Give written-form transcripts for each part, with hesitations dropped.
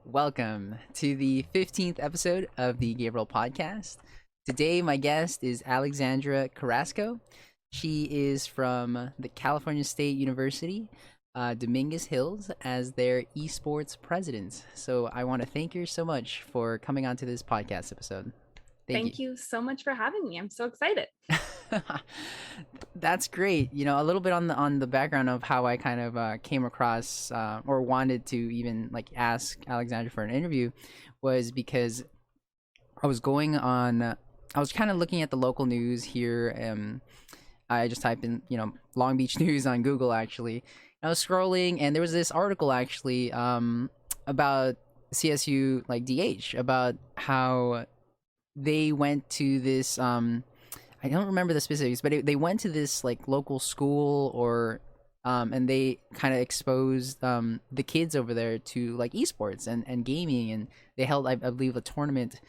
Welcome to the 15th episode of the Gabriel podcast. Today, my guest is Alexandra Carrasco. She is from the California State University, Dominguez Hills, as their Esports President. So, I want to thank her so much for coming onto this podcast episode. Thank you. Thank you so much for having me. I'm so excited. That's great. A little bit on the background of how I kind of came across or wanted to even like ask Alexandra for an interview was because I was going on. I was kind of looking at the local news here. I just typed in Long Beach news on Google actually. I was scrolling and there was this article actually about CSU like DH about how they went to this I don't remember the specifics, but they went to this like local school or and they kind of exposed the kids over there to like esports and gaming, and they held I believe a tournament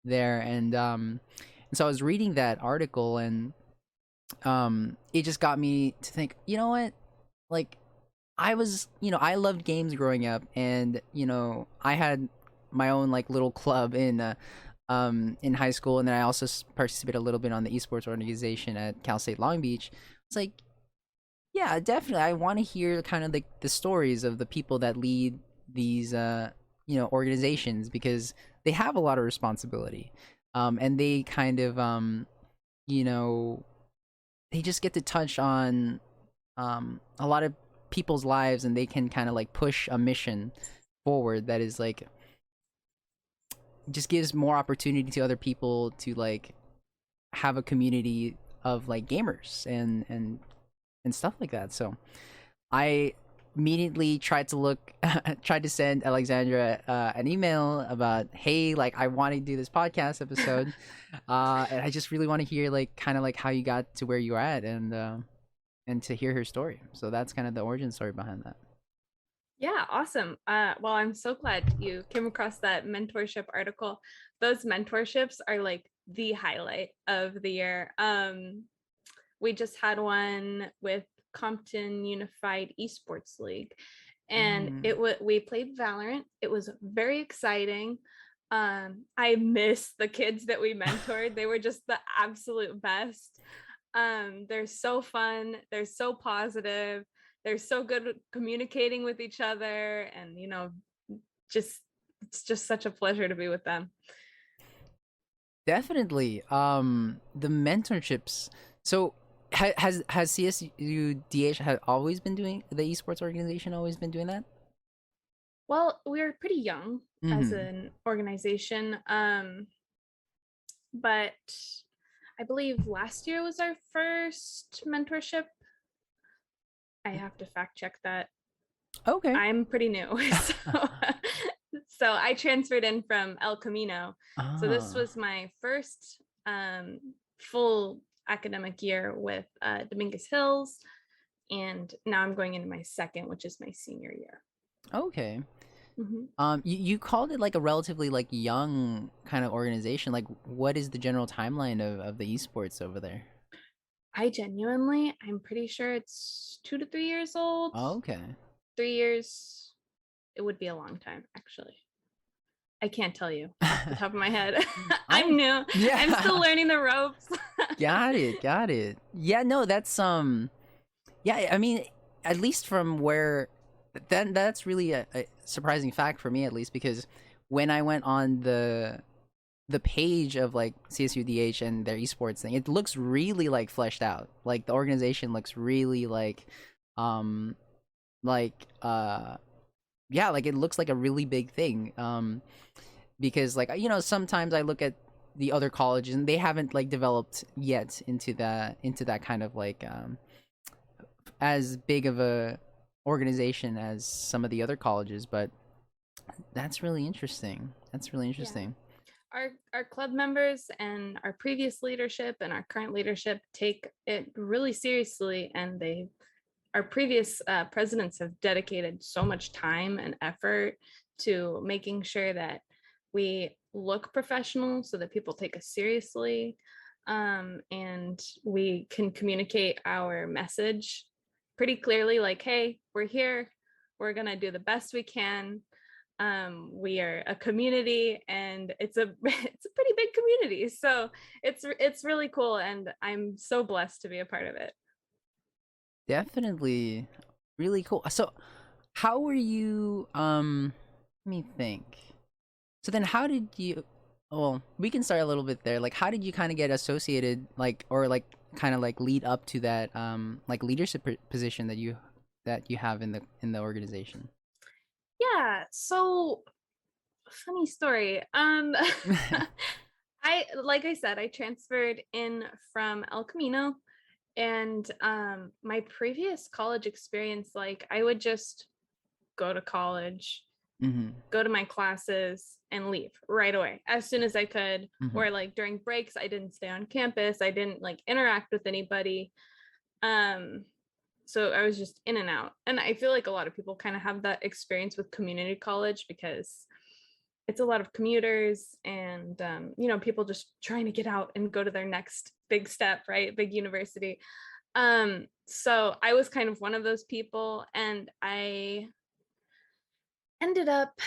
there, and so I was reading that article, and it just got me to think, you know what, like I was I loved games growing up, and I had my own like little club in high school, and then I also participated a little bit on the esports organization at Cal State Long Beach. It's like, yeah, definitely, I want to hear kind of the stories of the people that lead these organizations, because they have a lot of responsibility, and they kind of they just get to touch on a lot of people's lives, and they can kind of like push a mission forward that is like just gives more opportunity to other people to like have a community of like gamers and stuff like that. So I immediately tried to send Alexandra an email about, hey, like I want to do this podcast episode, and I just really want to hear like kind of like how you got to where you're at, and to hear her story. So that's kind of the origin story behind that. Yeah, awesome. Well, I'm so glad you came across that mentorship article. Those mentorships are like the highlight of the year. We just had one with Compton Unified Esports League, and we played Valorant. It was very exciting. I miss the kids that we mentored. They were just the absolute best. They're so fun. They're so positive. They're so good at communicating with each other, and it's just such a pleasure to be with them. Definitely. The mentorships. So has CSU DH had always been doing the esports organization? Always been doing that? Well, we're pretty young as an organization, but I believe last year was our first mentorship. I have to fact check that. Okay. I'm pretty new. So I transferred in from El Camino. So this was my first full academic year with Dominguez Hills. And now I'm going into my second, which is my senior year. Okay. You called it like a relatively like young kind of organization. Like, what is the general timeline of the esports over there? I'm pretty sure it's 2 to 3 years old. Oh, okay. 3 years. It would be a long time, actually. I can't tell you off the top of my head. I'm new. Yeah. I'm still learning the ropes. Got it. Yeah, no, that's yeah, I mean, at least from where that's really a surprising fact for me, at least, because when I went on the page of like CSUDH and their esports thing, it looks really like fleshed out. Like the organization looks really like like yeah, like it looks like a really big thing. Because like sometimes I look at the other colleges and they haven't like developed yet into that kind of like as big of a organization as some of the other colleges, but that's really interesting. Yeah. Our club members and our previous leadership and our current leadership take it really seriously, and our previous presidents have dedicated so much time and effort to making sure that we look professional so that people take us seriously, and we can communicate our message pretty clearly, like, hey, we're here, we're gonna do the best we can, We are a community, and it's a it's a pretty big community. So it's really cool, and I'm so blessed to be a part of it. Definitely really cool. So how were you let me think. So then how did you, well, we can start a little bit there. Like how did you kind of get associated, like, or like kind of like lead up to that like leadership position that you have in the organization? Yeah, so funny story. I like I said, I transferred in from El Camino, and my previous college experience, like I would just go to college, Mhm. go to my classes, and leave right away as soon as I could. Mhm. Or like during breaks, I didn't stay on campus. I didn't like interact with anybody. Um, so I was just in and out. And I feel like a lot of people kind of have that experience with community college because it's a lot of commuters and people just trying to get out and go to their next big step, right? Big university. So I was kind of one of those people, and I ended up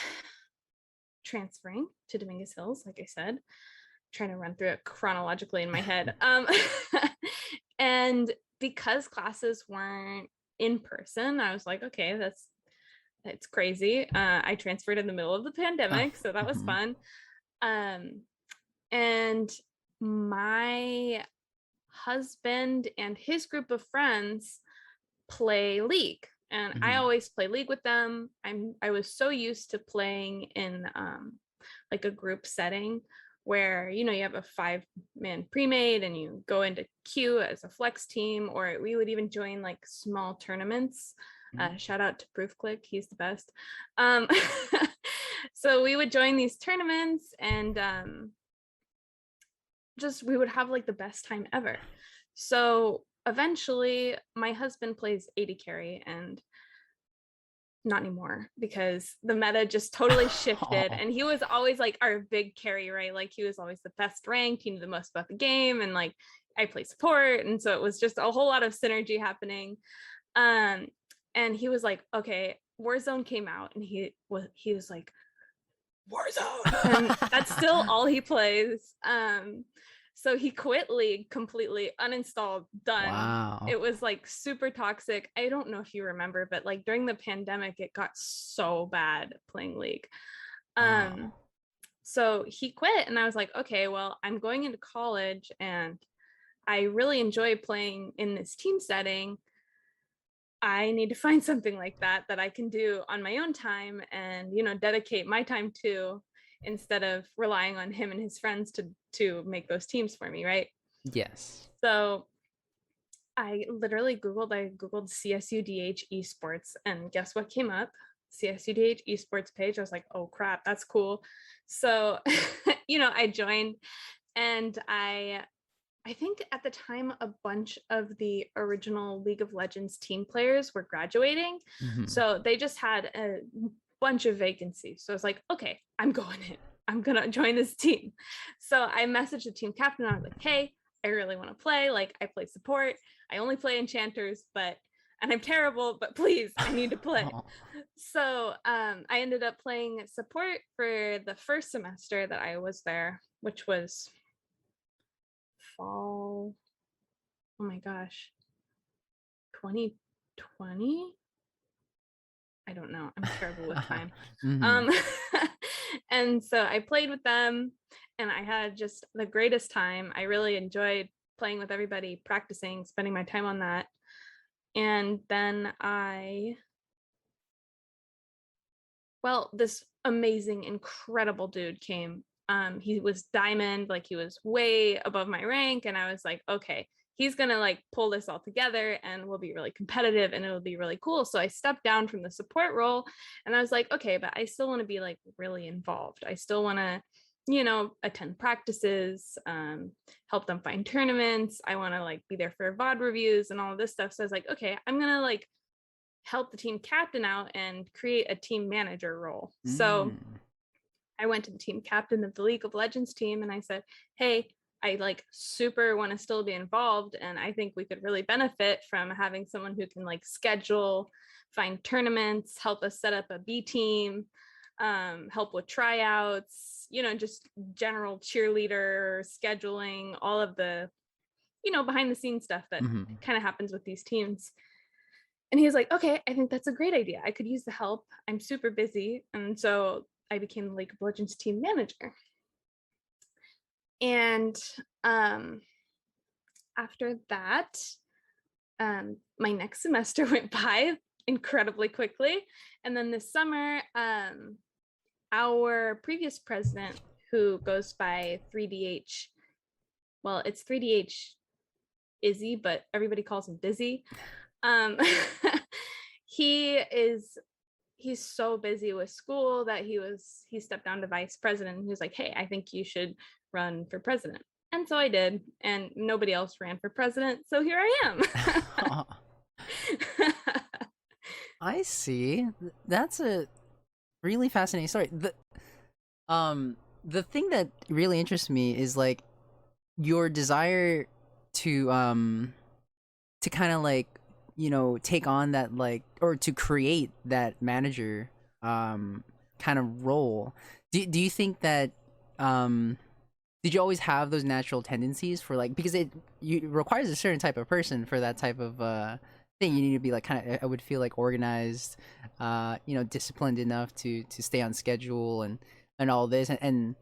transferring to Dominguez Hills, like I said, trying to run through it chronologically in my head. And because classes weren't in person, I was like, okay, that's crazy. I transferred in the middle of the Oh. pandemic, so that was Mhm. fun. Um, and my husband and his group of friends play League, and I Mhm. always play League with them. I was so used to playing in like a group setting where you have a 5-man pre-made and you go into queue as a flex team, or we would even join like small tournaments. Mhm. Shout out to Proof Click, he's the best. um, so we would join these tournaments, and just we would have like the best time ever. So eventually my husband plays AD carry, and not anymore because the meta just totally shifted, Oh. and he was always like our big carry, right? Like he was always the best ranked, he knew the most about the game, and like I play support, and so it was just a whole lot of synergy happening. um and he was like, okay, Warzone came out, and he was like, Warzone, and that's still all he plays. So he quit League completely, uninstalled, done. Wow. It was like super toxic. I don't know if you remember, but like during the pandemic, it got so bad playing League. Wow. Um, so he quit, and I was like, okay, well, I'm going into college, and I really enjoy playing in this team setting. I need to find something like that I can do on my own time and, dedicate my time to, instead of relying on him and his friends to make those teams for me, right? Yes. So I googled CSUDH esports, and guess what came up? CSUDH esports page. I was like, oh crap, that's cool. So I joined, and I think at the time a bunch of the original League of Legends team players were graduating. Mhm. So they just had a bunch of vacancies. So I was like, okay, I'm going in. I'm going to join this team. So I messaged the team captain. I was like, hey, I really want to play. Like, I play support. I only play enchanters, and I'm terrible, but please, I need to play. Oh. So I ended up playing support for the first semester that I was there, which was fall, oh my gosh, 2020. I don't know, I'm terrible with time. Mhm. um and so I played with them, and I had just the greatest time. I really enjoyed playing with everybody, practicing, spending my time on that. And then this amazing, incredible dude came. He was diamond, like he was way above my rank, and I was like, okay, he's gonna like pull this all together, and we'll be really competitive, and it'll be really cool. So I stepped down from the support role, and I was like, okay, but I still want to be like really involved. I still want to, attend practices, help them find tournaments. I want to like be there for VOD reviews and all of this stuff. So I was like, okay, I'm gonna like help the team captain out and create a team manager role. So Mm. I went to the team captain of the League of Legends team, and I said, hey, I like super want to still be involved, and I think we could really benefit from having someone who can like schedule, find tournaments, help us set up a B team. help with tryouts, just general cheerleader scheduling, all of the, behind the scenes stuff that Mm-hmm. kind of happens with these teams. And he was like, okay, I think that's a great idea. I could use the help. I'm super busy. And so I became the League of Legends team manager. And after that, my next semester went by incredibly quickly. And then this summer, our previous president, who goes by 3DH, well, it's 3DH Izzy, but everybody calls him Busy. He's so busy with school that he stepped down to vice president. He was like, hey, I think you should run for president. And so I did, and nobody else ran for president, so here I am. I see. That's a really fascinating story. The thing that really interests me is like your desire to kind of like take on that, like, or to create that manager kind of role. Do you think that did you always have those natural tendencies for, like, because it requires a certain type of person for that type of thing? You need to be like kind of, I would feel like, organized, disciplined enough to stay on schedule and all this, and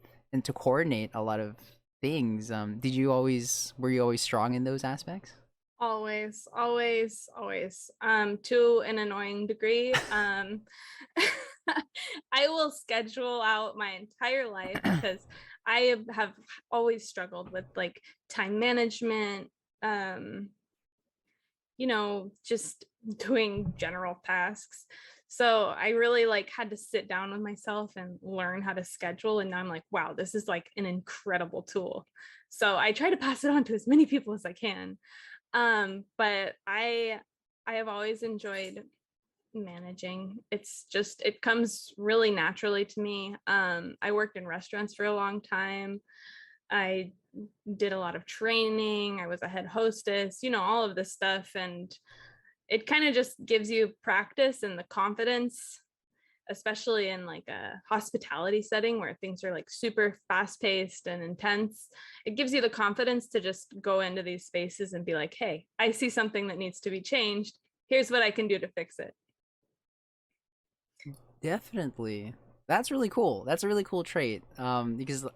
to coordinate a lot of things. Were you always strong in those aspects? Always, always, always. To an annoying degree. I will schedule out my entire life because I have always struggled with like time management, just doing general tasks. So I really like had to sit down with myself and learn how to schedule. And now I'm like, wow, this is like an incredible tool. So I try to pass it on to as many people as I can. But I have always enjoyed managing. It comes really naturally to me. I worked in restaurants for a long time. I did a lot of training. I was a head hostess, all of this stuff. And it kind of just gives you practice and the confidence, especially in like a hospitality setting where things are like super fast paced and intense. It gives you the confidence to just go into these spaces and be like, hey, I see something that needs to be changed. Here's what I can do to fix it. Definitely. That's really cool. That's a really cool trait. Because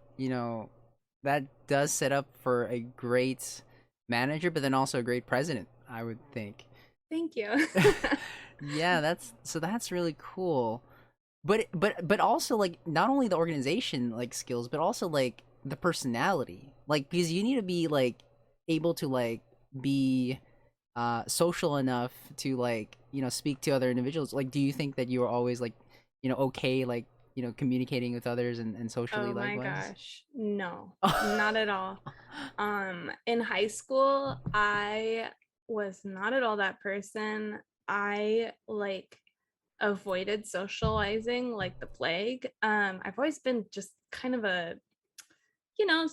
that does set up for a great manager, but then also a great president, I would think. Thank you. Yeah, that's really cool. But also, like, not only the organization like skills, but also like the personality. Like, because you need to be like able to like be social enough to, like, speak to other individuals. Like, do you think that you were always like, okay, like, communicating with others and socially Oh my likewise? gosh. No, not at all. In high school, I was not at all that person. I like avoided socializing like the plague. I've always been just kind of a, you know,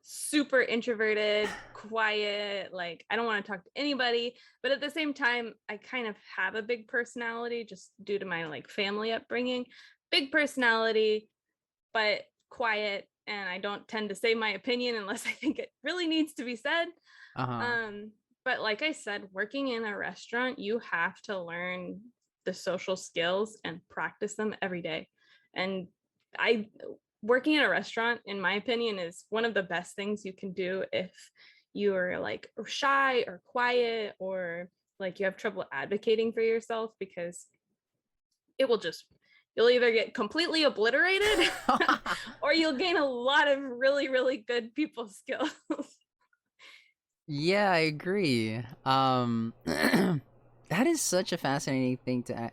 super introverted, quiet, like I don't want to talk to anybody, but at the same time, I kind of have a big personality just due to my like family upbringing. Big personality, but quiet, and I don't tend to say my opinion unless I think it really needs to be said. Uh-huh. But like I said, working in a restaurant, you have to learn the social skills and practice them every day. And I working in a restaurant, in my opinion, is one of the best things you can do if you are like shy or quiet, or like you have trouble advocating for yourself, because it will just, you'll either get completely obliterated or you'll gain a lot of really, really good people skills. Yeah, I agree. That is such a fascinating thing to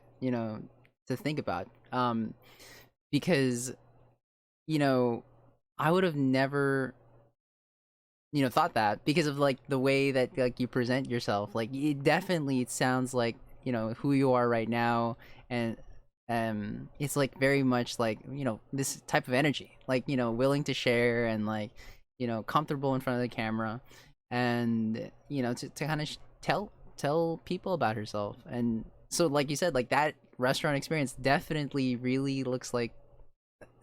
think about. Because you know, I would have never, thought that, because of like the way that like you present yourself. Like, it sounds like, who you are right now. And it's like very much like, this type of energy, like, willing to share, and like, comfortable in front of the camera, and to kind of tell people about herself. And so, like you said, like that restaurant experience definitely really looks like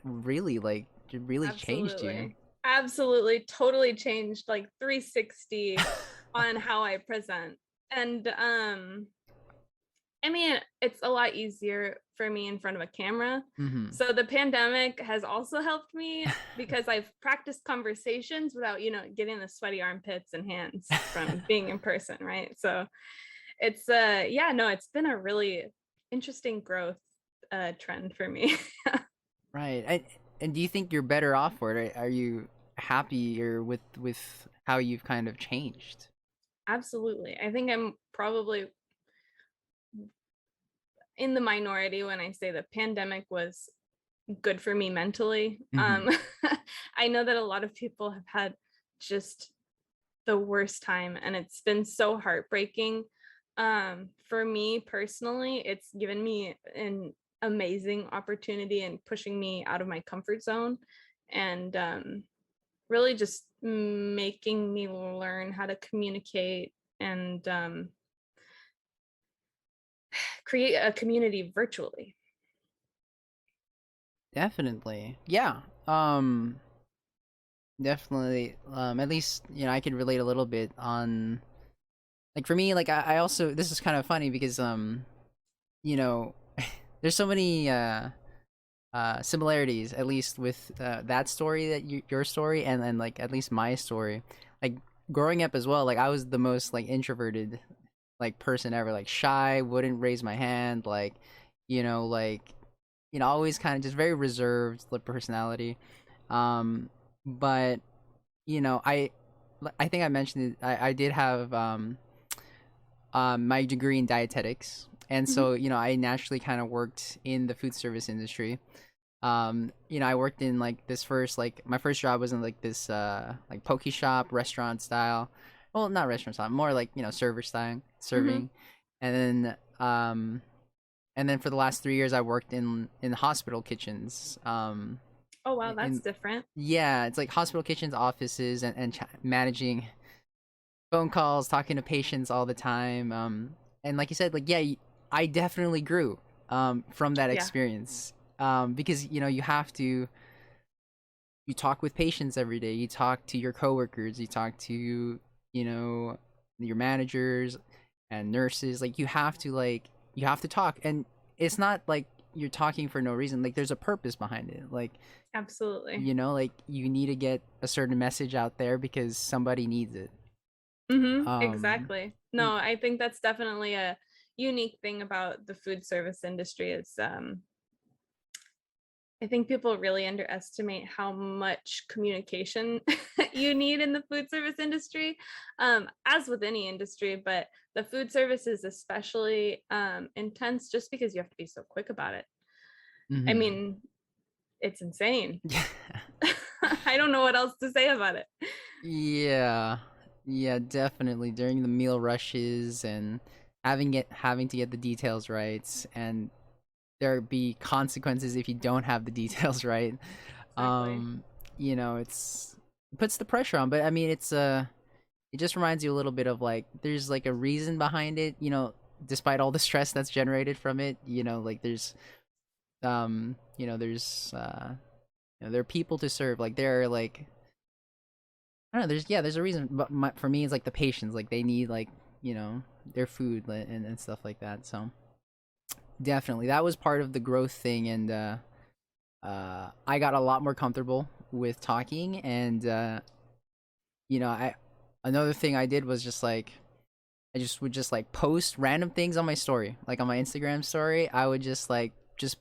really like it really changed you. Absolutely. Absolutely. Totally changed like 360 on how I present. And I mean, it's a lot easier for me in front of a camera. Mm-hmm. So the pandemic has also helped me because I've practiced conversations without, getting the sweaty armpits and hands from being in person, right? So it's yeah, no, it's been a really interesting growth trend for me. Right. And do you think you're better off for it? Are you happier with how you've kind of changed? Absolutely. I think I'm probably in the minority when I say the pandemic was good for me mentally. Mm-hmm. I know that a lot of people have had just the worst time, and it's been so heartbreaking. For me personally, it's given me an amazing opportunity and pushing me out of my comfort zone, and really just making me learn how to communicate and create a community virtually. Definitely. Yeah. Definitely. At least, I could relate a little bit on, like, for me, like, I also, this is kind of funny because you know, there's so many similarities, at least with that story, that your story, and then like at least my story. Like, growing up as well, like I was the most like introverted like person ever, like shy, wouldn't raise my hand, like, like, always kind of just very reserved like personality. um but I think I mentioned it. I did have my degree in dietetics, and Mhm. so I naturally kind of worked in the food service industry. I worked in like this first, like my first job was in like this like poke shop restaurant style. Well, not restaurant style, more like server style Mhm. serving. And then um and then for the last 3 years I worked in hospital kitchens. Oh wow, that's In different. Yeah, it's like hospital kitchens, offices, and managing phone calls, talking to patients all the time. And like you said, like, yeah, I definitely grew from that Yeah. experience. Because you talk with patients every day, you talk to your coworkers, you talk to your managers and nurses. Like, you have to talk, and it's not like you're talking for no reason. Like, there's a purpose behind it. Like, Absolutely. like you need to get a certain message out there because somebody needs it. um Exactly. No, I think that's definitely a unique thing about the food service industry is I think people really underestimate how much communication you need in the food service industry, as with any industry, but the food service is especially intense just because you have to be so quick about it. I mhm. mean, it's insane. I don't know what else to say about it. Yeah, yeah, definitely. During the meal rushes and having to get the details right, and there be consequences if you don't have the details right. Exactly. Um, it puts the pressure on, but I mean, it just reminds you a little bit of like there's like a reason behind it. Despite all the stress that's generated from it. Like there are people to serve. Like there are like I don't know. There's a reason, but for me, it's like the patients. Like they need like their food and stuff like that. So definitely, that was part of the growth thing, and I got a lot more comfortable with talking, and I another thing I did was just like I just would just like post random things on my story, like on my Instagram story. I would just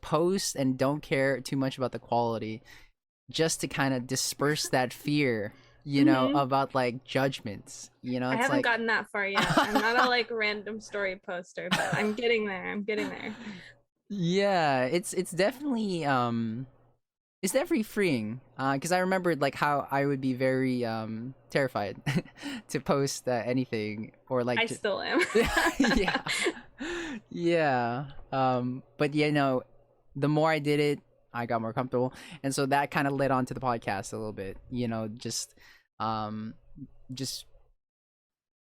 post and don't care too much about the quality, just to kind of disperse that fear, hmm about like judgments. I It's haven't like gotten that far yet. I'm not a like random story poster, but I'm getting there. I'm getting there. yeah, it's definitely freeing. Because I remembered like how I would be very terrified to post anything or like I still am. yeah, yeah. But the more I did it, I got more comfortable, and so that kind of led on to the podcast a little bit. Um, just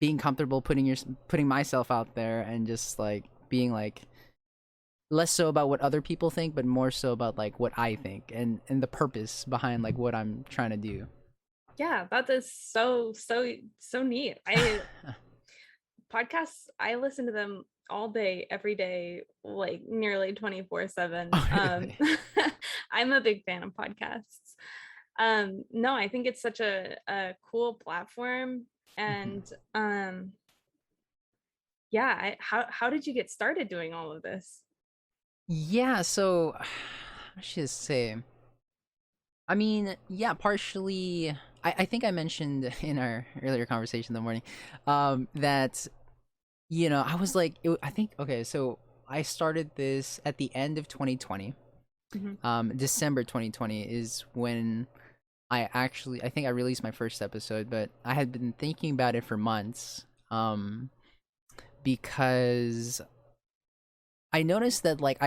being comfortable putting myself out there, and just like being like less so about what other people think, but more so about like what I think and the purpose behind like what I'm trying to do. Yeah, that is so neat. I podcasts, I listen to them all day, every day, like nearly 24/7. Oh, really? I'm a big fan of podcasts. No, I think it's such a cool platform. Mhm. And yeah, how did you get started doing all of this? Yeah, so I should say. I mean, yeah, partially. I think I mentioned in our earlier conversation in the morning, that I was like, I think okay, so I started this at the end of 2020. Mhm. December 2020 is when I think I released my first episode, but I had been thinking about it for months, because I noticed that like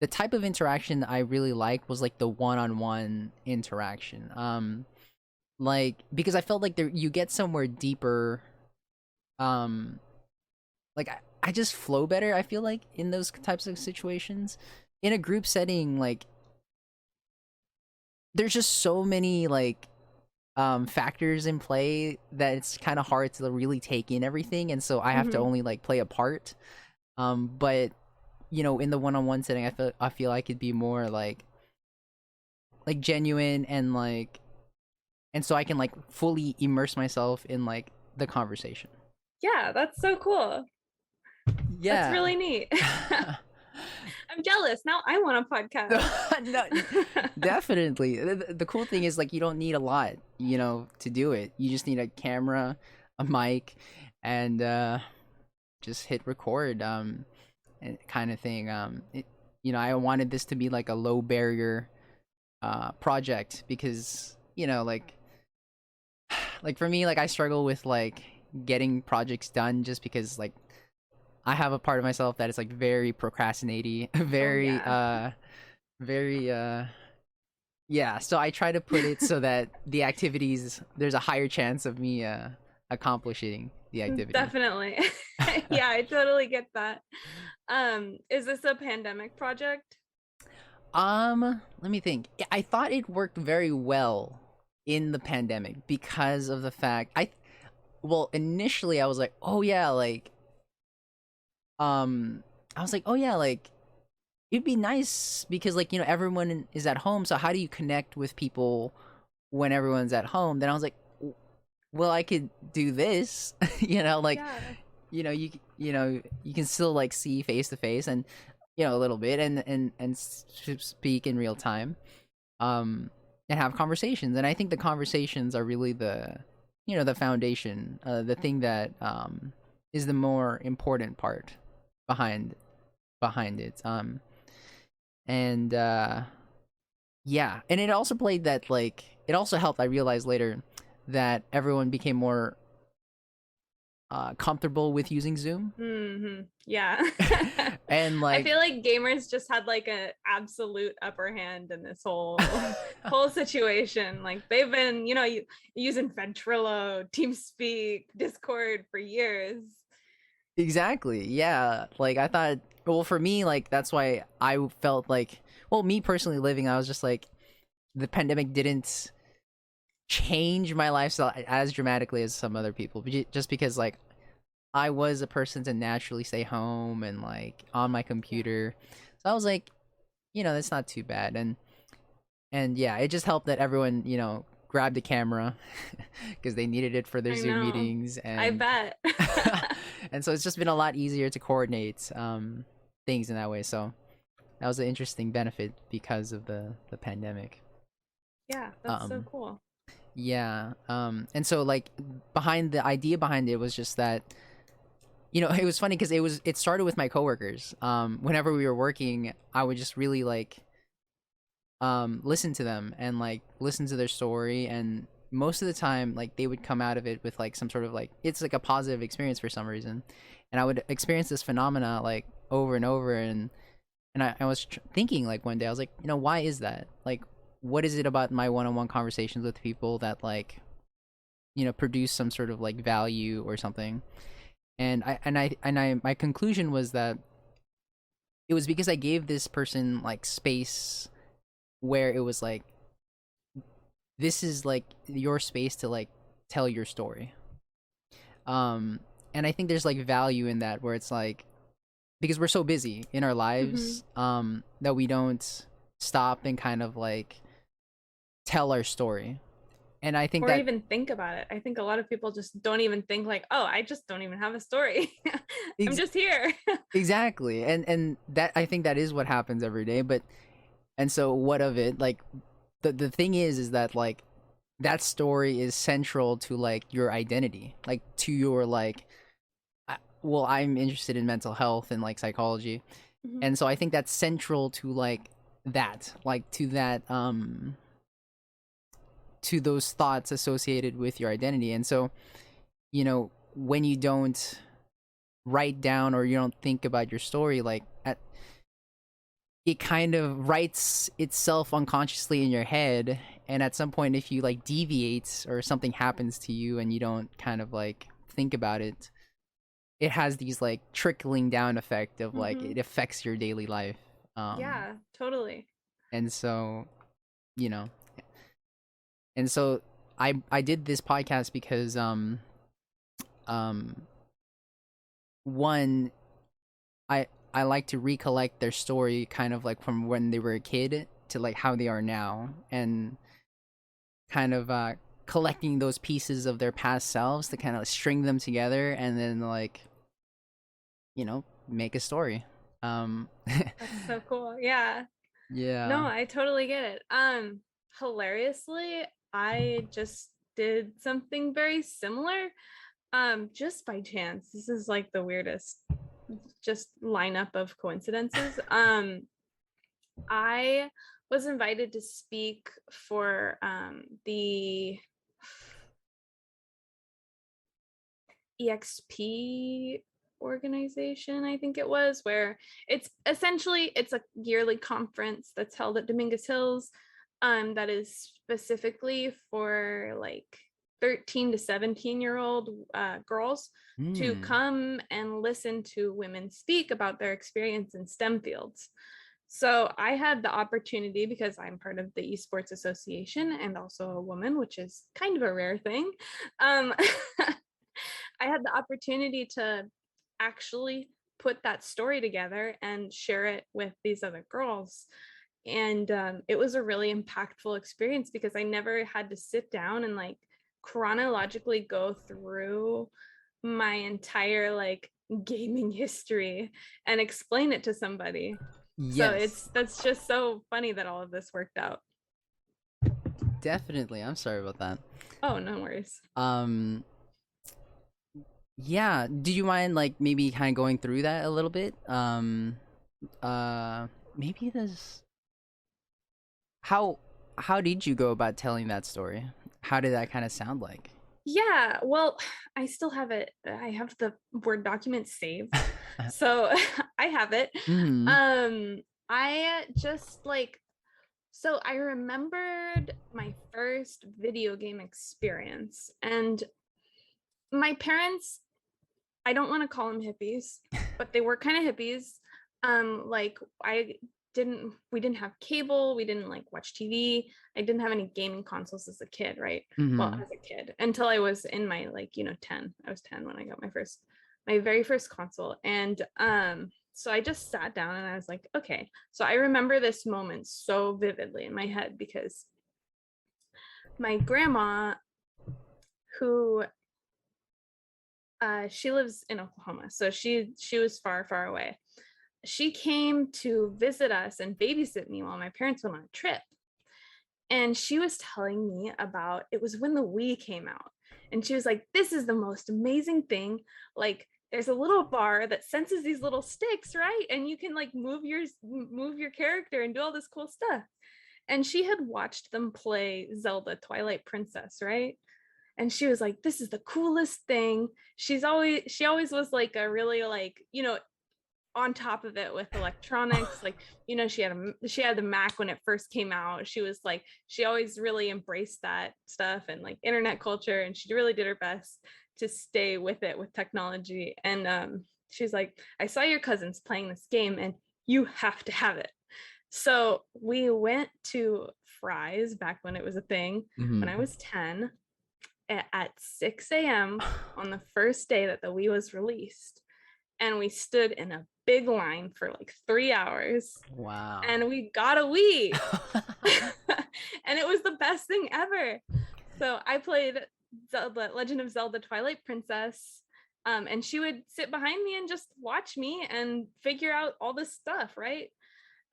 the type of interaction I really liked was like the one-on-one interaction. Like because I felt like there you get somewhere deeper. Um, like I just flow better. I feel like in those types of situations, in a group setting, like there's just so many like factors in play that it's kind of hard to really take in everything, and so I have to Mhm. only like play a part. But in the one-on-one setting, I feel I could be more like genuine and so I can like fully immerse myself in like the conversation. Yeah, that's so cool. That's Yeah. really neat. I'm jealous. Now I want a podcast. No, definitely. The cool thing is like you don't need a lot, to do it. You just need a camera, a mic, and just hit record, and kind of thing. I wanted this to be like a low barrier project because like for me, like I struggle with like getting projects done just because like I have a part of myself that is like very procrastinating, Oh very yeah. very yeah, so I try to put it so that the activities there's a higher chance of me accomplishing the activity. Definitely. Yeah, I totally get that. Is this a pandemic project? Let me think. I thought it worked very well in the pandemic because of the fact well, initially I was like, "Oh yeah, like I was like, "Oh yeah, like it'd be nice because like, everyone is at home, so how do you connect with people when everyone's at home?" Then I was like, "Well, I could do this." Like, Yeah. you can still like see face to face and a little bit and speak in real time, and have conversations. And I think the conversations are really the foundation, the thing that is the more important part behind it. And yeah, and it also played that like it also helped. I realized later that everyone became more comfortable with using Zoom. Yeah. And I like feel like gamers just had like a absolute upper hand in this whole situation. Like they've been, using Ventrilo, TeamSpeak, Discord for years. exactly, yeah, like I thought, well, for me, like that's why I felt like, well, me personally living, I was just like the pandemic didn't change my lifestyle as dramatically as some other people, just because like I was a person to naturally stay home and like on my Yeah. computer. So I was like, that's not too bad. And yeah, it just helped that everyone, grabbed a camera because they needed it for their I Zoom know. meetings I and bet. and so it's just been a lot easier to coordinate things in that way. So that was an interesting benefit because of the pandemic. Yeah, that's so Um cool. yeah. And so like behind the idea behind it was just that it was funny because it started with my coworkers. Whenever we were working, I would just really like listen to them and like listen to their story, and most of the time like they would come out of it with like some sort of like it's like a positive experience for some reason, and I would experience this phenomena like over and over, and I was thinking like one day I was like, why is that? Like, what is it about my one-on-one conversations with people that like produce some sort of like value or something? And I my conclusion was that it was because I gave this person like space where it was like, this is like your space to like tell your story. Um, and I think there's like value in that, where it's like, because we're so busy in our Mm-hmm. lives, that we don't stop and kind of like tell our story. And I think Or that even think about it. I think a lot of people just don't even think like, oh, I just don't even have a story. I'm ex- just here. exactly, and that, I think that is what happens every day. But and so what of it? Like the thing is that like that story is central to like your identity, like to your like, well, I'm interested in mental health and like psychology, Mhm. and so I think that's central to like that, like to that, to those thoughts associated with your identity. And so, when you don't write down or you don't think about your story, like it kind of writes itself unconsciously in your head. And at some point, if you like deviate or something happens to you and you don't kind of like think about it, it has these like trickling down effect of like Mhm. it affects your daily life. um Yeah, totally. and so, you know and so I did this podcast because um one, I like to recollect their story kind of like from when they were a kid to like how they are now, and kind of collecting those pieces of their past selves to kind of string them together and then like, make a story. um That's so cool. Yeah. No, yeah. I totally get it. Hilariously, I just did something very similar. Just by chance. This is like the weirdest just lineup of coincidences. I was invited to speak for the EXP organization, I think it was, where it's a yearly conference that's held at Dominguez Hills, that is specifically for like 13 to 17-year-old girls to Mm. come and listen to women speak about their experience in STEM fields. So I had the opportunity, because I'm part of the Esports Association and also a woman, which is kind of a rare thing. Um, I had the opportunity to actually put that story together and share it with these other girls. And it was a really impactful experience, because I never had to sit down and like chronologically go through my entire like gaming history and explain it to somebody. So Yes, that's just so funny that all of this worked out. definitely. I'm sorry about that. Oh, no worries. um yeah, do you mind like maybe kind of going through that a little bit? Uh Maybe this, how how did you go about telling that story? How did that kind of sound like? Yeah, well, I still have it. I have the Word document saved. So I have it. Hmm. I just like, so I remembered my first video game experience, and my parents, I don't want to call them hippies, but they were kind of hippies. Like we didn't have cable, we didn't like watch TV. I didn't have any gaming consoles as a kid, right? Well, Hmm. as a kid, until I was in my like, 10. I was 10 when I got my very first console. And so I just sat down and I was like, okay. So I remember this moment so vividly in my head, because my grandma, who she lives in Oklahoma, so she was far, far away. She came to visit us and babysit me while my parents went on a trip. And she was telling me about, it was when the Wii came out. And she was like, this is the most amazing thing. Like, there's a little bar that senses these little sticks, right? And you can like move your character and do all this cool stuff. And she had watched them play Zelda Twilight Princess, right? And she was like, this is the coolest thing. She always was like a really like, on top of it with electronics. Like, she had the Mac when it first came out. She was like, she always really embraced that stuff and like internet culture, and she really did her best to stay with it with technology. And she's like, I saw your cousins playing this game, and You have to have it. So we went to Fry's back when it was a thing, when I was 10, at 6 a.m. on the first day that the Wii was released. And we stood in a big line for like 3 hours. Wow. And we got a Wii. And it was the best thing ever. So I played Zelda, Legend of Zelda Twilight Princess. And she would sit behind me and just watch me and figure out all this stuff, right?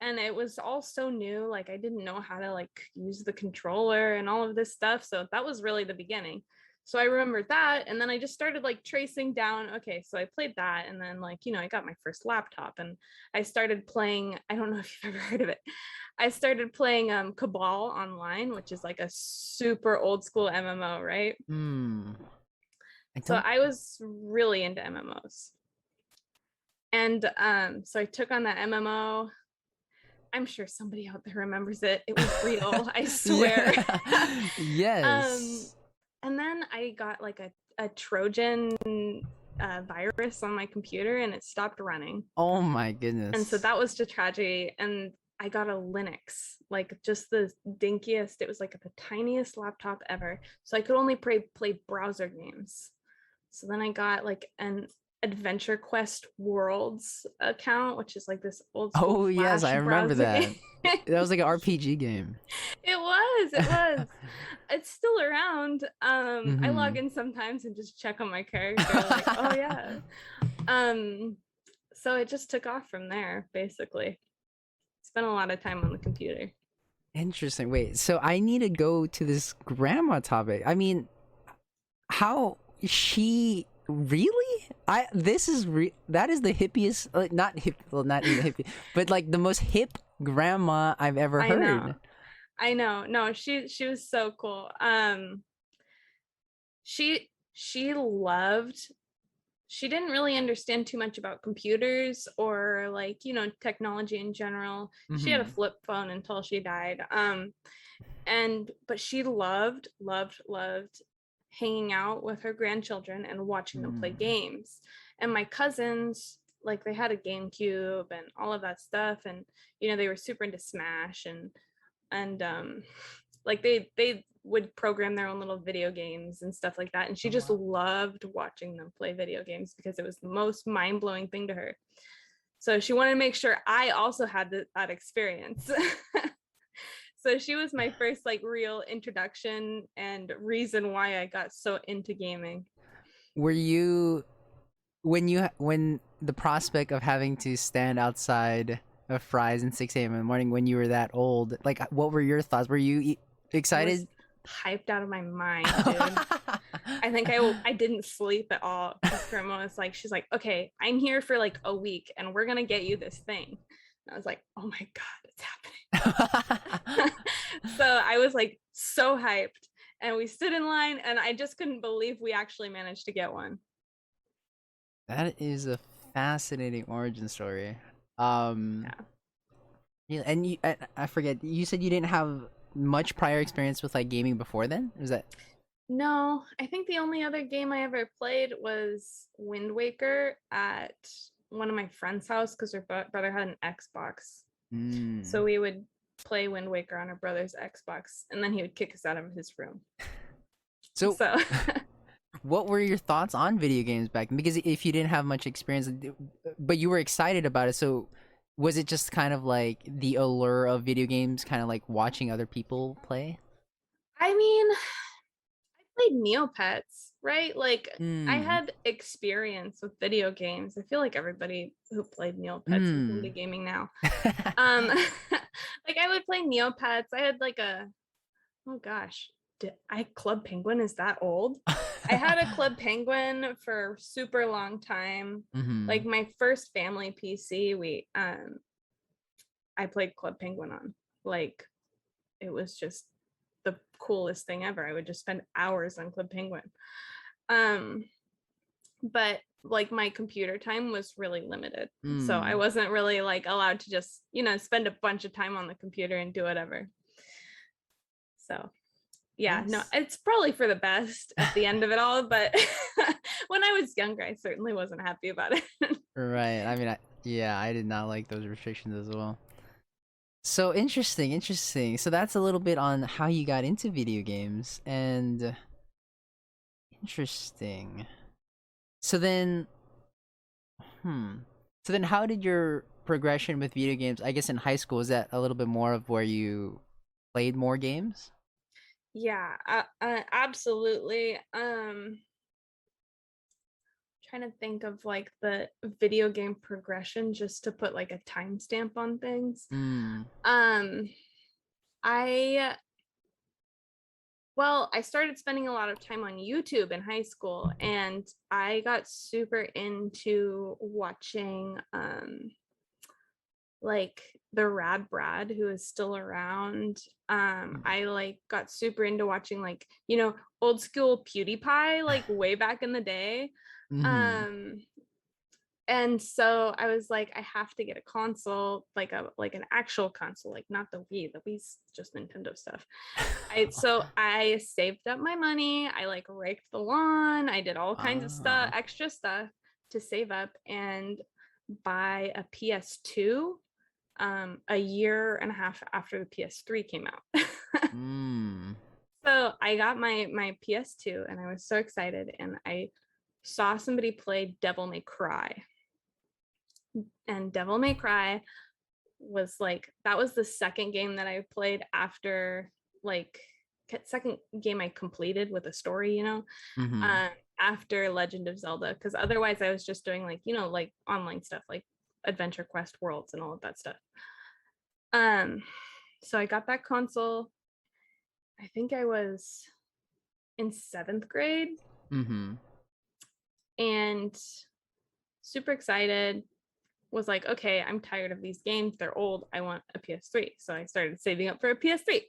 And it was all so new. Like, I didn't know how to like use the controller and all of this stuff. So that was really the beginning. So I remembered that. And then I just started like tracing down. Okay, so I played that. And then like, I got my first laptop and I started playing. I don't know if you've ever heard of it. I started playing Cabal Online, which is like a super old school MMO, right? So I was really into MMOs. And so I took on that MMO. I'm sure somebody out there remembers it. It was real, I swear. Yes. And then I got like a Trojan virus on my computer and it stopped running. Oh my goodness. And so that was just tragedy. And I got a Linux, like just the dinkiest. It was like the tiniest laptop ever. So I could only play browser games. So then I got like an Adventure Quest Worlds account, which is like this old school. Oh yes, I remember that. That was like an RPG game. It was. It's still around. I log in sometimes and just check on my character, like, oh yeah. So it just took off from there, basically. Spent a lot of time on the computer. Interesting. Wait, so I need to go to this grandma topic. I mean, how she really? That is the hippiest, like, not hip, well, not even hippie, but like the most hip grandma I've ever heard. I know. No, she was so cool. She didn't really understand too much about computers or like, technology in general. She had a flip phone until she died. But she loved hanging out with her grandchildren and watching them play games. And my cousins, like, they had a GameCube and all of that stuff, and they were super into Smash and like they would program their own little video games and stuff like that, and she just loved watching them play video games because it was the most mind-blowing thing to her. So she wanted to make sure I also had that experience. So she was my first like real introduction and reason why I got so into gaming. Were you, when the prospect of having to stand outside of Fry's at 6 a.m. in the morning when you were that old, like, what were your thoughts? Were you excited? Hyped out of my mind, dude. I think I didn't sleep at all because grandma was like, she's like, okay, I'm here for like a week and we're gonna get you this thing. And I was like, oh my god, it's happening. So I was like so hyped, and we stood in line, and I just couldn't believe we actually managed to get one. That is a fascinating origin story. Yeah, and I forget, you said you didn't have much prior experience with like gaming before then? Is that? No, I think the only other game I ever played was Wind Waker at one of my friend's house because her brother had an Xbox. So we would play Wind Waker on her brother's Xbox, and then he would kick us out of his room. So what were your thoughts on video games back then? Because if you didn't have much experience, but you were excited about it, so was it just kind of like the allure of video games, kind of like watching other people play? I mean, I played Neopets, right? Like, I had experience with video games. I feel like everybody who played Neopets is into gaming now. Like, I would play Neopets. I had like oh gosh, Club Penguin is that old? I had a Club Penguin for a super long time. Like, my first family PC, I played Club Penguin on. Like, it was just the coolest thing ever. I would just spend hours on Club Penguin. But like, my computer time was really limited. So I wasn't really like allowed to just, spend a bunch of time on the computer and do whatever. So yeah, nice. No, it's probably for the best at the end of it all, but when I was younger, I certainly wasn't happy about it. Right. I mean, Yeah, I did not like those restrictions as well. So interesting, interesting. So that's a little bit on how you got into video games, and interesting. So then, hmm. So then, how did your progression with video games? I guess in high school, is that a little bit more of where you played more games? Yeah, absolutely. Trying to think of like the video game progression just to put like a timestamp on things. Hmm. Um, I Well, I started spending a lot of time on YouTube in high school, and I got super into watching like the Rad Brad, who is still around. I like got super into watching like, old school PewDiePie, like way back in the day. Mm-hmm. Um and so I was like, I have to get a console, like an actual console, like not the Wii. The Wii's just Nintendo stuff. I saved up my money. I like raked the lawn. I did all kinds of stuff, Ah. extra stuff to save up and buy a PS2 a year and a half after the PS3 came out. Mm. So I got my PS2 and I was so excited, and I saw somebody play Devil May Cry. And Devil May Cry was like, that was the second game that I played after, like, second game I completed with a story, Mm-hmm. uh, after Legend of Zelda, because otherwise I was just doing like, like online stuff like Adventure Quest Worlds and all of that stuff. um so I got that console. I think I was in 7th grade, Mm-hmm. and super excited. Was like, okay, I'm tired of these games. They're old. I want a PS3. So I started saving up for a PS3.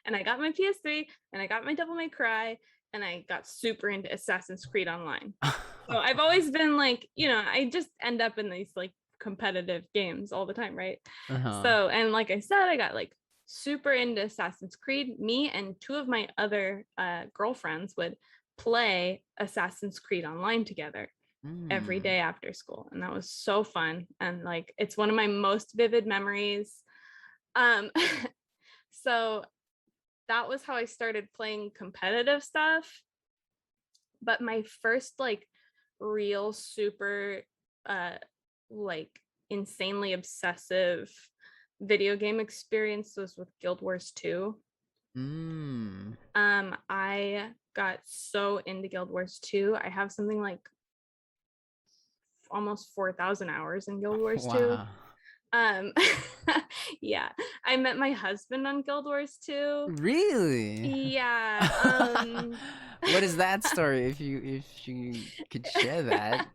And I got my PS3, and I got my Devil May Cry, and I got super into Assassin's Creed Online. So I've always been like, I just end up in these like competitive games all the time, right? Uh-huh. So, and like I said, I got like super into Assassin's Creed. Me and two of my other girlfriends would play Assassin's Creed Online together every Mm. day after school, and that was so fun, and like it's one of my most vivid memories. um so that was how I started playing competitive stuff. But my first like real super uh like insanely obsessive video game experience was with Guild Wars 2. Mm. I got so into Guild Wars 2. I have something like almost 4,000 hours in Guild Wars 2. Wow. Um, yeah, I met my husband on Guild Wars 2. Really? Yeah. What is that story, if you could share that?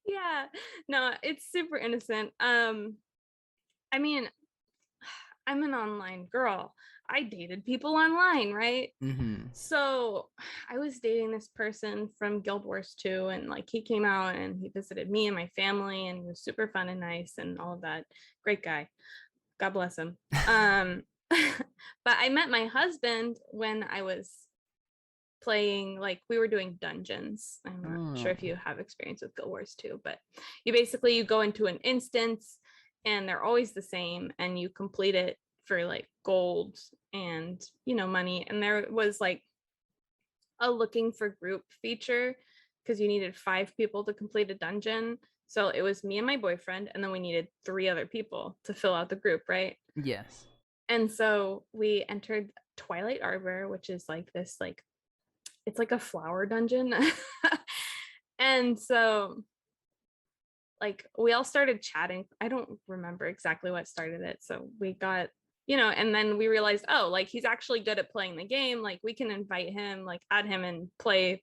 Yeah. No, it's super innocent. I mean, I'm an online girl. I dated people online, right? Mm-hmm. So I was dating this person from Guild Wars 2, and like he came out and he visited me and my family, and he was super fun and nice and all of that. Great guy. God bless him. But I met my husband when I was playing, like we were doing dungeons. I'm not sure Oh. if you have experience with Guild Wars 2, but you go into an instance, and they're always the same, and you complete it for like gold and money. And there was like a looking for group feature, because you needed 5 people to complete a dungeon. So it was me and my boyfriend, and then we needed 3 other people to fill out the group, right? Yes. And so we entered Twilight Arbor, which is like this, like, it's like a flower dungeon. And so like we all started chatting. I don't remember exactly what started it. So we got, and then we realized, oh, like he's actually good at playing the game. Like we can invite him, like add him and play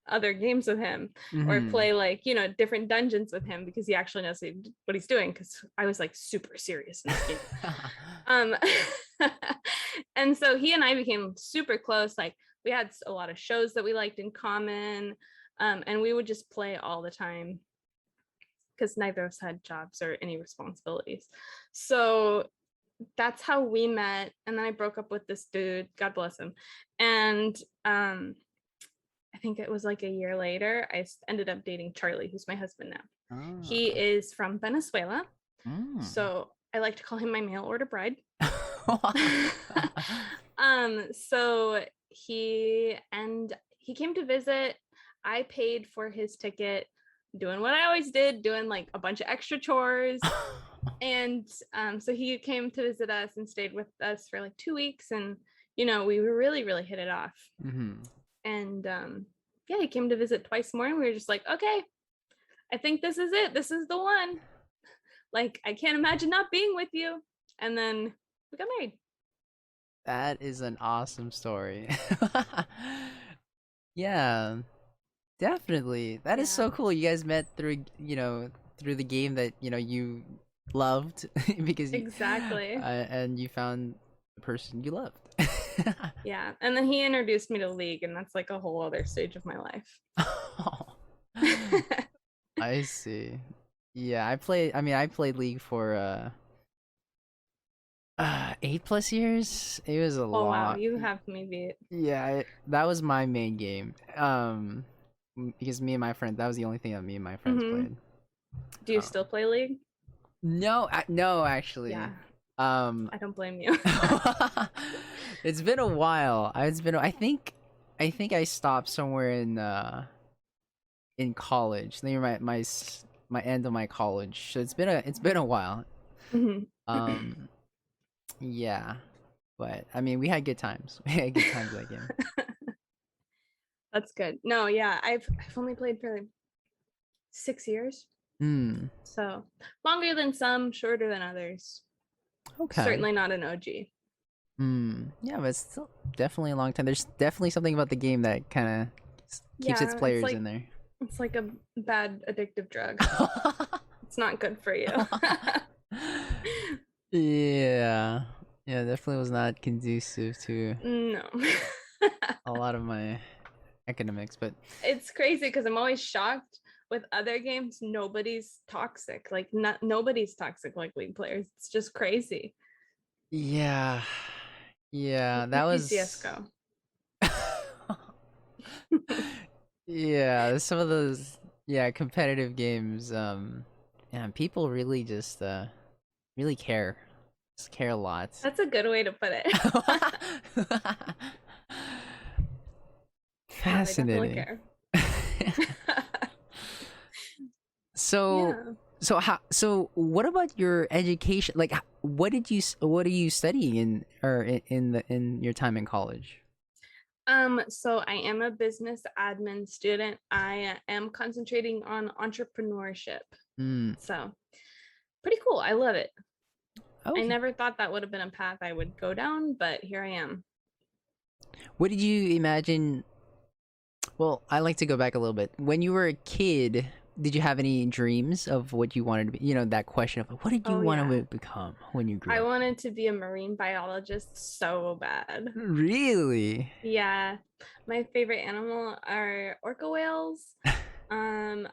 other games with him, or Mm-hmm. play like, different dungeons with him, because he actually knows what he's doing, because I was like super serious in this game. um and so he and I became super close. Like we had a lot of shows that we liked in common, and we would just play all the time, because neither of us had jobs or any responsibilities. So that's how we met. And then I broke up with this dude, God bless him. And I think it was like a year later, I ended up dating Charlie, who's my husband now. He is from Venezuela. Mm. So I like to call him my mail order bride. So he came to visit. I paid for his ticket, doing what I always did, doing like a bunch of extra chores. And so he came to visit us and stayed with us for like 2 weeks, and we really hit it off. And yeah, he came to visit twice more, and we were just like, okay, I think this is it. This is the one. Like, I can't imagine not being with you. And then we got married. That is an awesome story. Yeah, definitely. That is so cool. You guys met through, through the game that, you loved because Exactly. and you found the person you loved. Yeah. And then he introduced me to League, and that's like a whole other stage of my life. I see. Yeah, I played League for 8+ years. It was a Oh long. wow, you have me beat. Yeah, that was my main game. Because me and my friend, that was the only thing that me and my friends played. Do you still play League? No, no, actually. Yeah. I don't blame you. It's been a while. I think I stopped somewhere in college. Near my end of my college. So it's been a while. Yeah. But I mean, we had good times. We had good times that game. That's good. No, yeah, I've only played for like 6 years. So longer than some, shorter than others. Okay. Certainly not an OG. Yeah, but it's still definitely a long time. There's definitely something about the game that kind of keeps its players in there. It's like a bad addictive drug. It's not good for you. Yeah, definitely was not conducive to a lot of my academics, but it's crazy because I'm always shocked with other games. Nobody's toxic. Like nobody's toxic like League players. It's just crazy. Yeah, that was CS:GO. Yeah, some of those competitive games. People really just really care. Just care a lot. That's a good way to put it. Fascinating. Yeah, so what about your education? Like, what are you studying in your time in college? So I am a business admin student. I am concentrating on entrepreneurship. So pretty cool. I love it. Okay. I never thought that would have been a path I would go down, but here I am. What did you imagine? Well, I like to go back a little bit. When you were a kid, did you have any dreams of what you wanted to be? That question of what did you want to become when you grew up? I wanted to be a marine biologist so bad. Really? Yeah. My favorite animal are orca whales.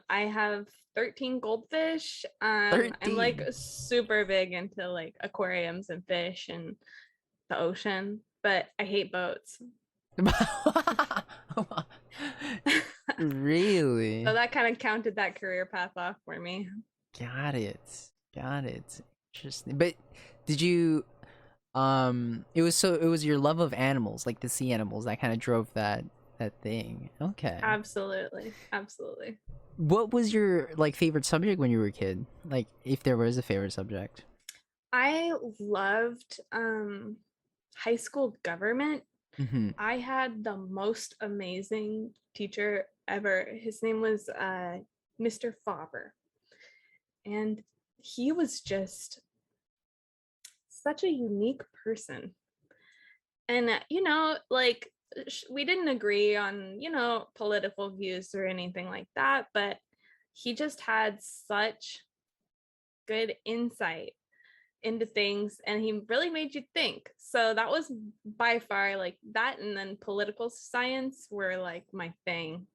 I have 13 goldfish. 13. I'm like super big into like aquariums and fish and the ocean, but I hate boats. Really? So that kind of counted that career path off for me. Got it. Interesting. But did you it was your love of animals, like the sea animals, that kind of drove that thing. Okay. Absolutely. What was your favorite subject when you were a kid? Like, if there was a favorite subject? I loved high school government. I had the most amazing teacher ever. His name was Mr. Faber. And he was just such a unique person. And, we didn't agree on, political views or anything like that, but he just had such good insight into things, and he really made you think. So that was by far that, and then political science were my thing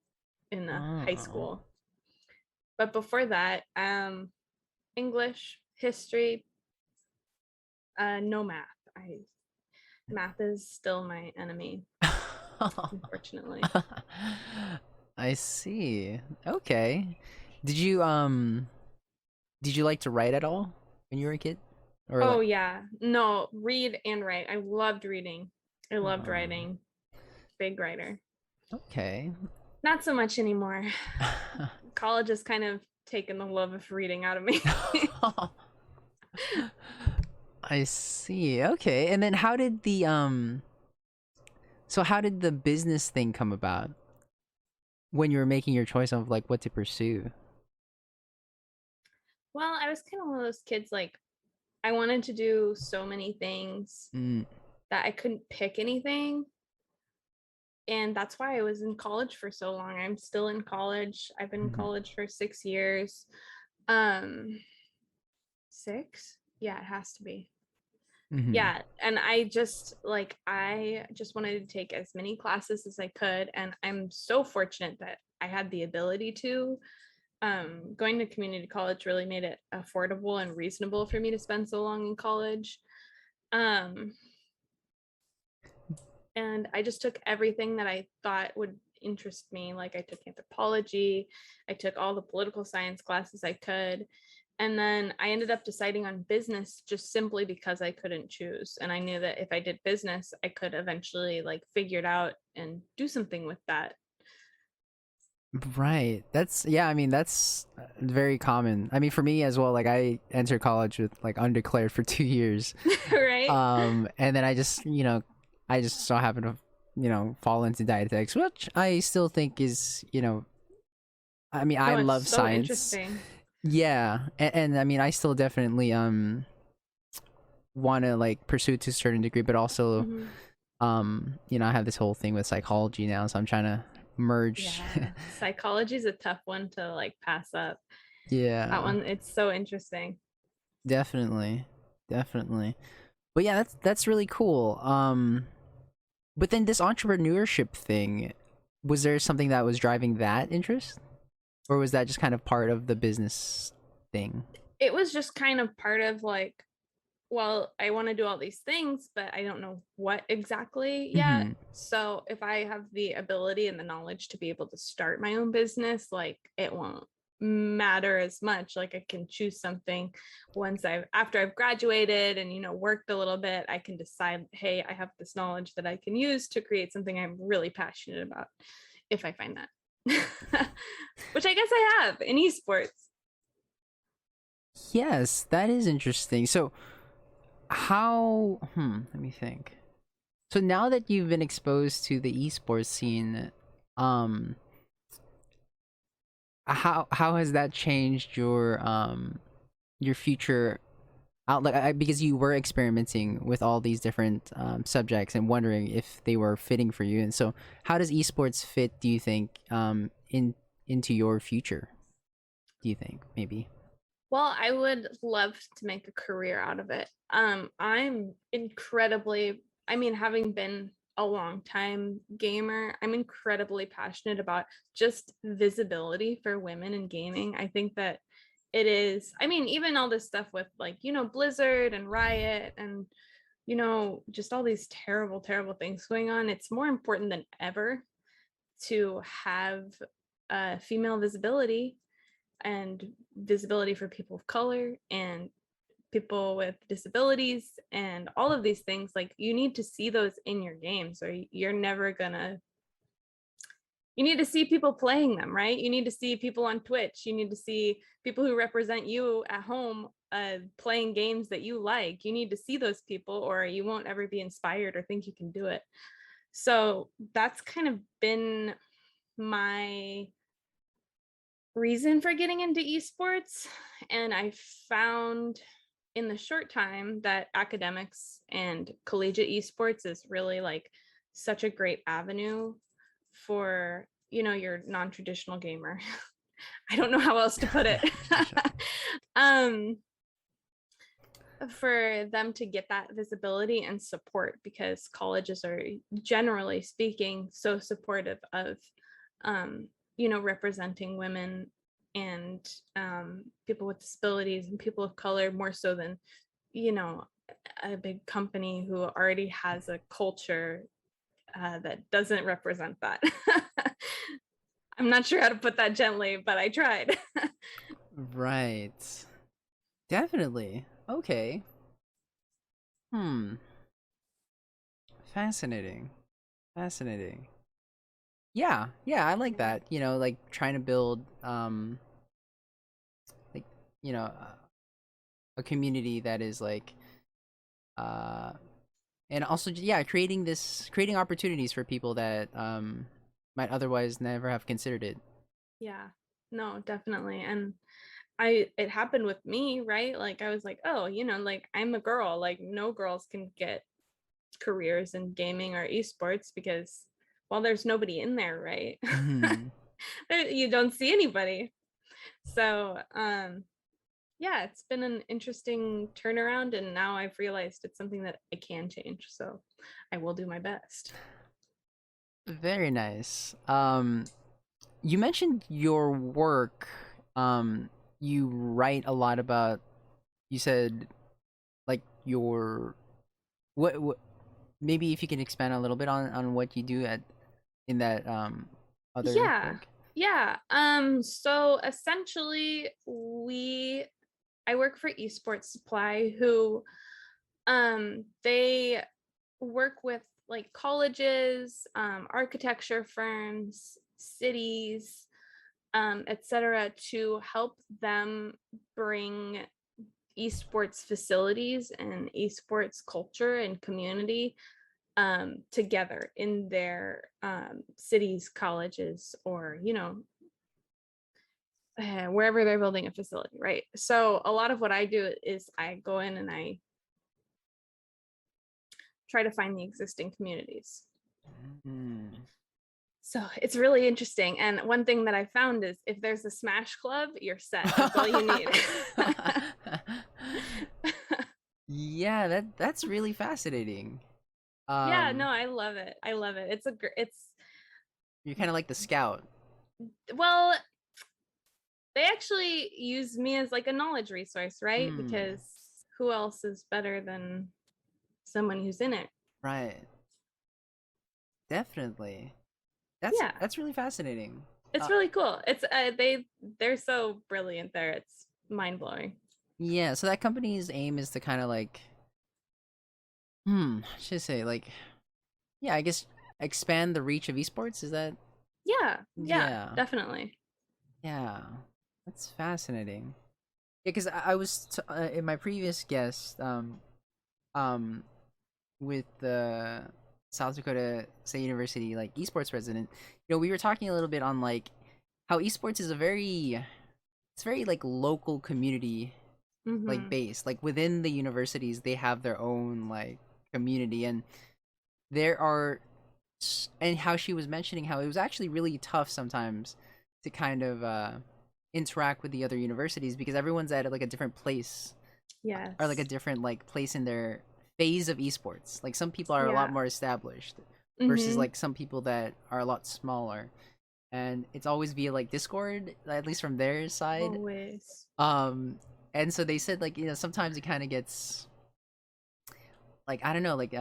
in high school. But before that, English, history, no math. Math is still my enemy, unfortunately. I see. Okay. Did you like to write at all when you were a kid? Or Oh like yeah. No, read and write. I loved reading. I loved um, writing. Big writer. okay. Not so much anymore. College has kind of taken the love of reading out of me. I see. Okay. And then how did the so how did the business thing come about when you were making your choice of like what to pursue? Well, I was kind of one of those kids, like, I wanted to do so many things Mm, that I couldn't pick anything. And that's why I was in college for so long. I'm still in college. I've been in mhm, college for 6 years. Um, 6? Yeah, it has to be. mhm. Yeah, and I just wanted to take as many classes as I could, and I'm so fortunate that I had the ability to. Going to community college really made it affordable and reasonable for me to spend so long in college. Um, and I just took everything that I thought would interest me. Like, I took anthropology, I took all the political science classes I could, and then I ended up deciding on business just simply because I couldn't choose. And I knew that if I did business, I could eventually like figure it out and do something with that. Right. That's yeah, I mean that's very common. I mean for me as well, like I entered college with like undeclared for 2 years. Right? And then I just, I just so happen to, fall into dietetics, which I still think is, I mean, I No, it's love so science. interesting. Yeah, and I mean, I still definitely want to like pursue it to a certain degree, but also Mhm. I have this whole thing with psychology now, so I'm trying to merge. Yeah, psychology is a tough one to like pass up. That Yeah, one, it's so interesting. definitely, definitely. But yeah, that's really cool. But then this entrepreneurship thing, was there something that was driving that interest? Or was that just kind of part of the business thing? It was just kind of part of like, well, I want to do all these things, but I don't know what exactly yet. Hmm. So if I have the ability and the knowledge to be able to start my own business, like it won't matter as much. Like I can choose something once after I've graduated and worked a little bit, I can decide, hey, I have this knowledge that I can use to create something I'm really passionate about if I find that. Which I guess I have in esports. Yes, that is interesting. So how let me think. So now that you've been exposed to the esports scene, um how has that changed your future outlook? Because you were experimenting with all these different subjects and wondering if they were fitting for you. And so how does esports fit, do you think, into your future? Do you think maybe? Well, I would love to make a career out of it. I'm incredibly, I mean, having been a long time gamer, I'm incredibly passionate about just visibility for women in gaming. I think that it is, I mean, even all this stuff with like, Blizzard and Riot and, just all these terrible, terrible things going on. It's more important than ever to have female visibility and visibility for people of color and people with disabilities and all of these things. Like, you need to see those in your games or you're never gonna, you need to see people playing them, right? You need to see people on Twitch, you need to see people who represent you at home playing games that you like. You need to see those people or you won't ever be inspired or think you can do it. So that's kind of been my reason for getting into esports. And I found in the short time that academics and collegiate esports is really like such a great avenue for, your non-traditional gamer. I don't know how else to put it. um for them to get that visibility and support, because colleges are, generally speaking, so supportive of representing women and people with disabilities and people of color more so than you know a big company who already has a culture that doesn't represent that. I'm not sure how to put that gently, but I tried. Right. Definitely. Okay. Hmm. Fascinating. Fascinating. Yeah, yeah, I like that. Like trying to build like you know a community that is like uh and also yeah, creating opportunities for people that might otherwise never have considered it. Yeah, no, definitely. And it happened with me, right? Like I was like, oh, like I'm a girl, like no girls can get careers in gaming or esports because, well, there's nobody in there, right? Mhm. You don't see anybody. So yeah, it's been an interesting turnaround, and now I've realized it's something that I can change, so I will do my best. Very nice. You mentioned your work. You write a lot about. You said like your what maybe if you can expand a little bit on what you do at in that other Yeah. work. Yeah. So essentially I work for Esports Supply, who they work with like colleges, architecture firms, cities, etc., to help them bring esports facilities and esports culture and community together in their cities, colleges, or wherever they're building a facility, right? So a lot of what I do is I go in and I try to find the existing communities. Mm. So it's really interesting. And one thing that I found is if there's a Smash Club, you're set. That's all you need. Yeah, that's really fascinating. Yeah, no, Um, I love it. I love it. It's you're kind of like the scout. well, they actually use me as like a knowledge resource, right? Hmm. Because who else is better than someone who's in it? Right. Definitely. That's Yeah, that's really fascinating. it's Uh, really cool. It's they're so brilliant there. It's mind blowing. yeah. So that company's aim is to kind of like, I should say like, yeah, I guess expand the reach of esports. Is that? Yeah, yeah, Yeah. definitely. Yeah. That's fascinating. Yeah, because I was in my previous guest, um, with the South Dakota State University like esports president. We were talking a little bit on like how esports is it's very like local community like Mm-hmm. based. Like within the universities, they have their own like community, and there are and how she was mentioning how it was actually really tough sometimes to kind of interact with the other universities because everyone's at like a different place or like a Yes. different like place in their phase of esports. Like some people are a lot Yeah. more established versus Mm-hmm. like some people that are a lot smaller. And it's always via like Discord, at least from their side. Always. Um and so they said like, sometimes it kind of gets like I don't know, like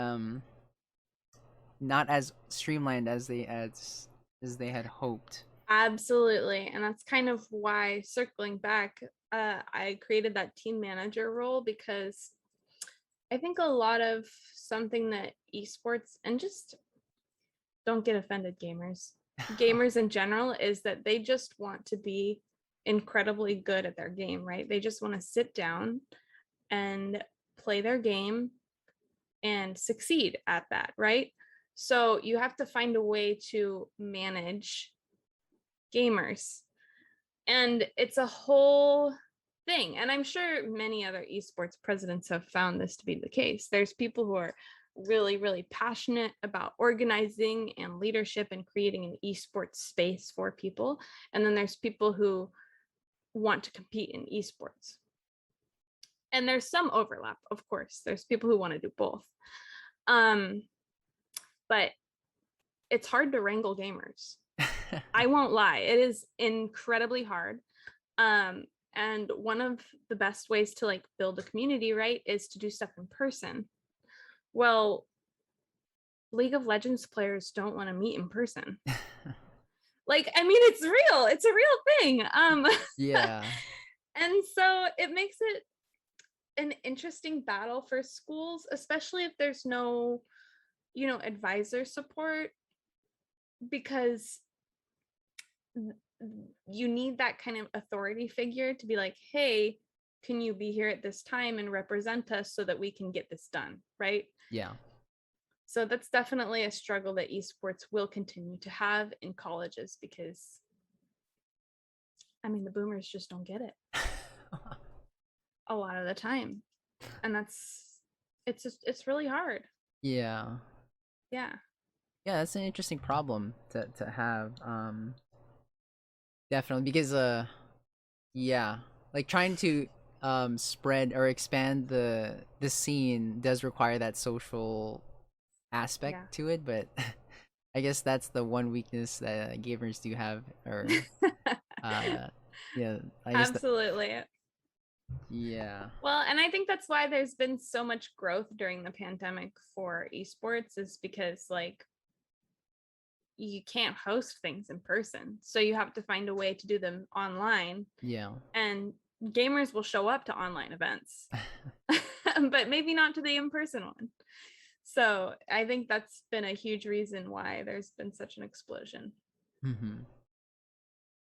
not as streamlined as they had hoped. Absolutely. And that's kind of why, circling back, I created that team manager role, because I think a lot of something that esports, and just don't get offended, gamers in general, is that they just want to be incredibly good at their game, right? They just want to sit down and play their game and succeed at that, right? So you have to find a way to manage gamers. And it's a whole thing. And I'm sure many other esports presidents have found this to be the case. There's people who are really, really passionate about organizing and leadership and creating an esports space for people. And then there's people who want to compete in esports. And there's some overlap, of course. There's people who want to do both. Um, but it's hard to wrangle gamers. I won't lie, it is incredibly hard. Um, and one of the best ways to like build a community, right, is to do stuff in person. Well, League of Legends players don't want to meet in person. Like, I mean, it's real. It's a real thing. Yeah. And so it makes it an interesting battle for schools, especially if there's no, advisor support, because you need that kind of authority figure to be like, hey, can you be here at this time and represent us so that we can get this done, right? Yeah. So that's definitely a struggle that esports will continue to have in colleges, because I mean, the boomers just don't get it a lot of the time. And it's really hard. Yeah. Yeah. Yeah, that's an interesting problem to have. Definitely, because yeah, like trying to spread or expand the scene does require that social Yeah. aspect to it, but I guess that's the one weakness that gamers do have, or uh yeah, I guess that, Absolutely. yeah. Well, and I think that's why there's been so much growth during the pandemic for esports, is because like you can't host things in person. So you have to find a way to do them online. Yeah. And gamers will show up to online events, but maybe not to the in-person one. So I think that's been a huge reason why there's been such an explosion. Hmm.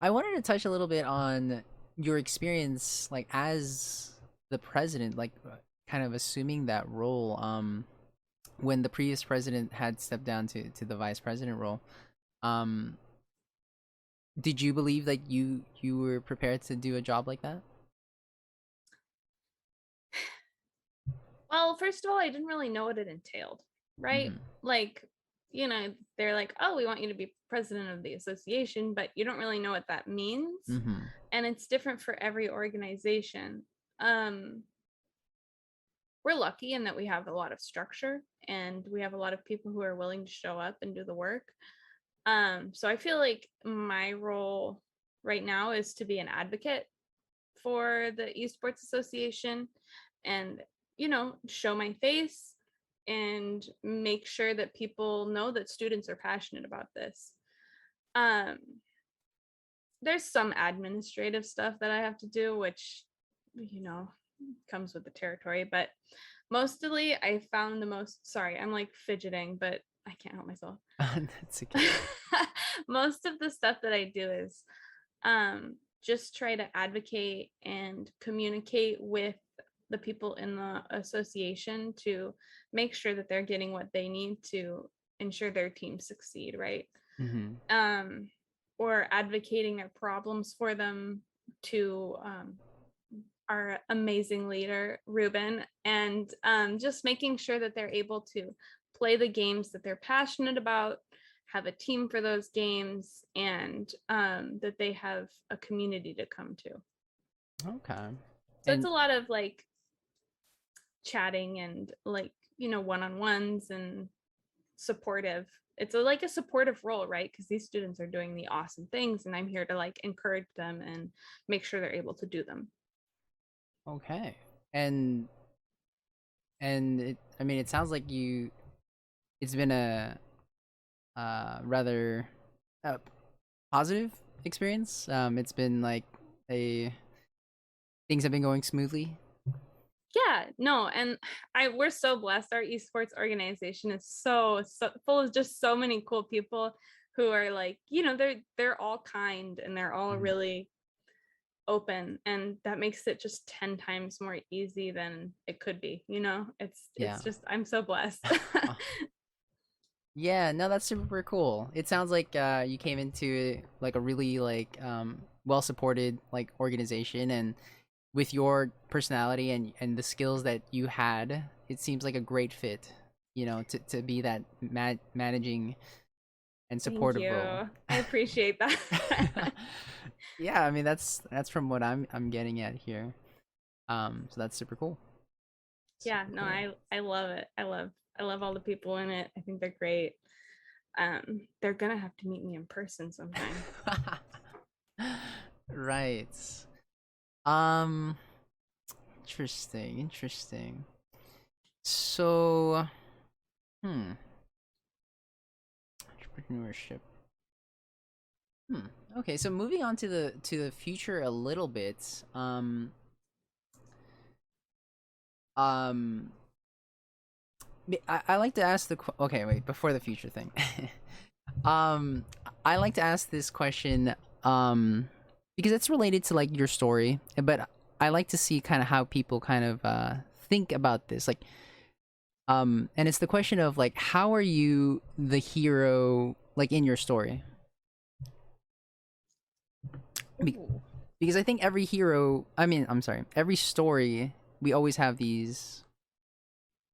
I wanted to touch a little bit on your experience, like as the president, like kind of assuming that role. When the previous president had stepped down to the vice president role, um, did you believe that you were prepared to do a job like that? Well, first of all, I didn't really know what it entailed, right? Mm-hmm. Like, they're like, oh, we want you to be president of the association, but you don't really know what that means. Mm-hmm. And it's different for every organization. Um, we're lucky in that we have a lot of structure and we have a lot of people who are willing to show up and do the work. So I feel like my role right now is to be an advocate for the Esports Association and, show my face and make sure that people know that students are passionate about this. Um, there's some administrative stuff that I have to do, which, comes with the territory, but mostly I found sorry, I'm like fidgeting, but I can't help myself. That's okay. Most of the stuff that I do is just try to advocate and communicate with the people in the association to make sure that they're getting what they need to ensure their teams succeed, right? Mm-hmm. Or advocating their problems for them to our amazing leader, Ruben, and just making sure that they're able to play the games that they're passionate about, have a team for those games, and that they have a community to come to. Okay. So it's And a lot of like chatting and like, one-on-ones and supportive. It's like a supportive role, right? Because these students are doing the awesome things and I'm here to like encourage them and make sure they're able to do them. okay. And I mean, it sounds like it's been a rather uh, positive experience. It's been like a things have been going smoothly. Yeah, no, and we're so blessed. Our esports organization is so full of just so many cool people who are like, they're all kind and they're all Mhm. really open, and that makes it just 10 times more easy than it could be. Yeah. It's just, I'm so blessed. Yeah, no, that's super cool. It sounds like you came into like a really like well supported like organization, and with your personality and the skills that you had, it seems like a great fit, to be that managing and Thank supportive you. role. I appreciate that. Yeah, I mean that's from what I'm getting at here. So that's super cool. Yeah, Super no, cool. I love it. I love all the people in it. I think they're great. They're gonna have to meet me in person sometime. Right. Um Interesting, interesting. So, entrepreneurship. Hmm. Okay, so moving on to the future a little bit. Um, I like to ask okay, wait, before the future thing. um, I like to ask this question because it's related to like your story, but I like to see kind of how people kind of think about this. Like and it's the question of like how are you the hero like in your story? Be- Ooh. because I think every hero, I mean, I'm sorry, every story we always have these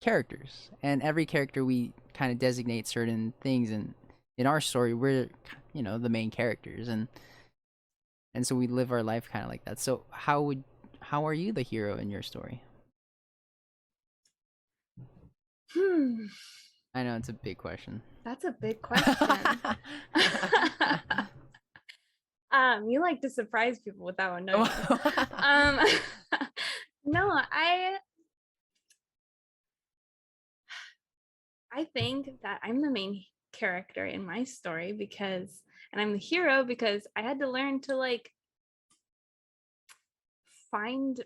characters, and every character we kind of designate certain things, and in our story we're the main characters, and so we live our life kind of like that. So how are you the hero in your story? Hmm. I know it's a big question. That's a big question. You like to surprise people with that one, don't you? Um, no, I think that I'm the main character in my story because, and I'm the hero because I had to learn to like find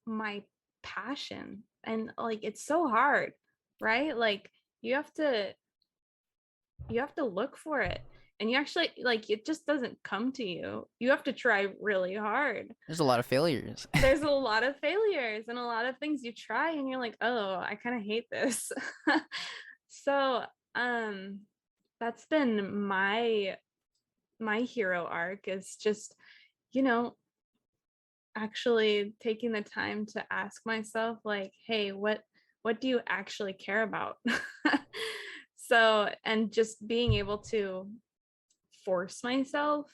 my passion, and like it's so hard, right? Like you have to look for it, and you actually like it just doesn't come to you. You have to try really hard. There's a lot of failures. There's a lot of failures and a lot of things you try and you're like, oh, I kind of hate this. So um that's been my hero arc, is just, you know, actually taking the time to ask myself like, hey, what do you actually care about? So, and just being able to force myself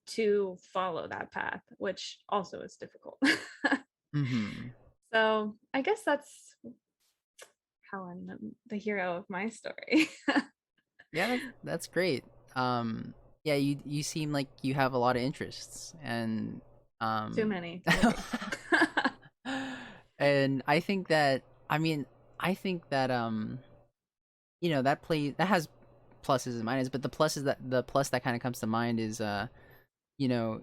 to follow that path, which also is difficult. Hmm. So I guess that's how I'm the hero of my story. Yeah, that's great. Yeah, you seem like you have a lot of interests, and Too um, many, too many. and I think that I think that that has pluses and minuses, but the plus that kind of comes to mind is you know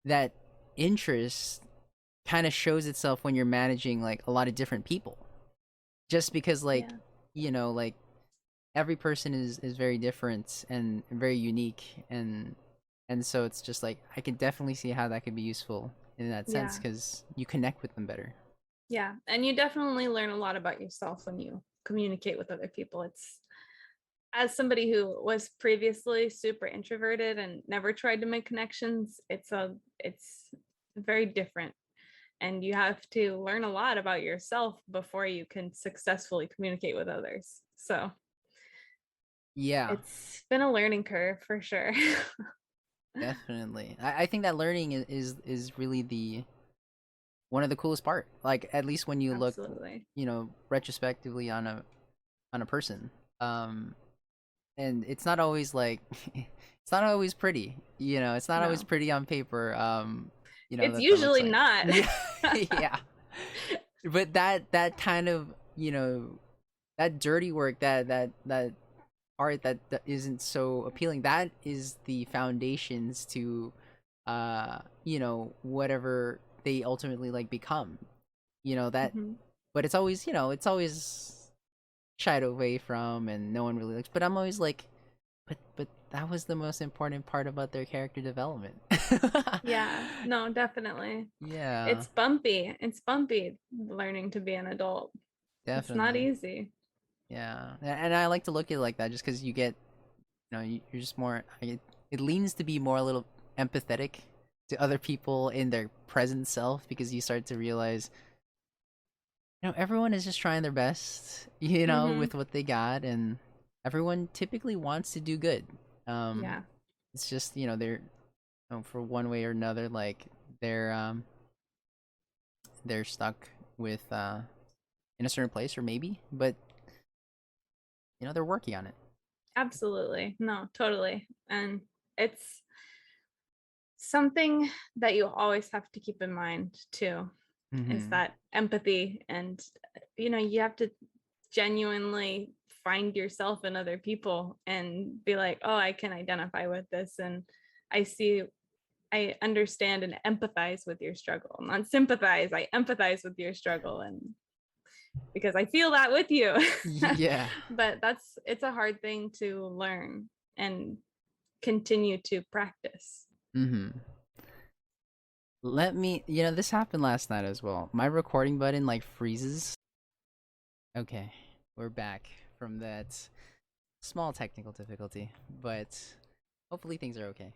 that interest kind of shows itself when you're managing like a lot of different people, just because like Yeah. like every person is very different and very unique, and so it's just like I can definitely see how that could be useful in that sense Yeah. because you connect with them better. Yeah. And you definitely learn a lot about yourself when you communicate with other people. It's, as somebody who was previously super introverted and never tried to make connections, it's very different. And you have to learn a lot about yourself before you can successfully communicate with others. So Yeah, it's been a learning curve for sure. definitely. I think that learning is really the one of the coolest part. Like at least when you look, Absolutely. retrospectively on a person. And it's not always like it's not always pretty. It's not always No, pretty on paper. it's That looks usually like not. yeah, yeah. But that kind of that dirty work, that art that isn't so appealing, that is the foundations to whatever they ultimately like become, that. Mhm. But it's always shied away from, and no one really likes, but I'm always like, but that was the most important part about their character development. Yeah, no, definitely. Yeah, It's bumpy. It's bumpy learning to be an adult. It's not definitely. easy. Yeah, and I like to look at it like that just because you get, you're just more. It leans to be more a little empathetic to other people in their present self, because you start to realize, everyone is just trying their best, Hmm. with what they got, and everyone typically wants to do good. Um, Yeah. it's just, they're, for one way or another, like they're um they're stuck with in a certain place, or maybe, but they're working on it. Absolutely. No, totally. And it's something that you always have to keep in mind too, is Mm-hmm. that empathy. And you have to genuinely find yourself in other people and be like, oh, I can identify with this, and I understand and empathize with your struggle. Not sympathize, I empathize with your struggle, and because I feel that with you. Yeah. But it's a hard thing to learn and continue to practice. Mm-hmm. This happened last night as well. My recording button like freezes. Okay, we're back from that small technical difficulty, but hopefully things are okay.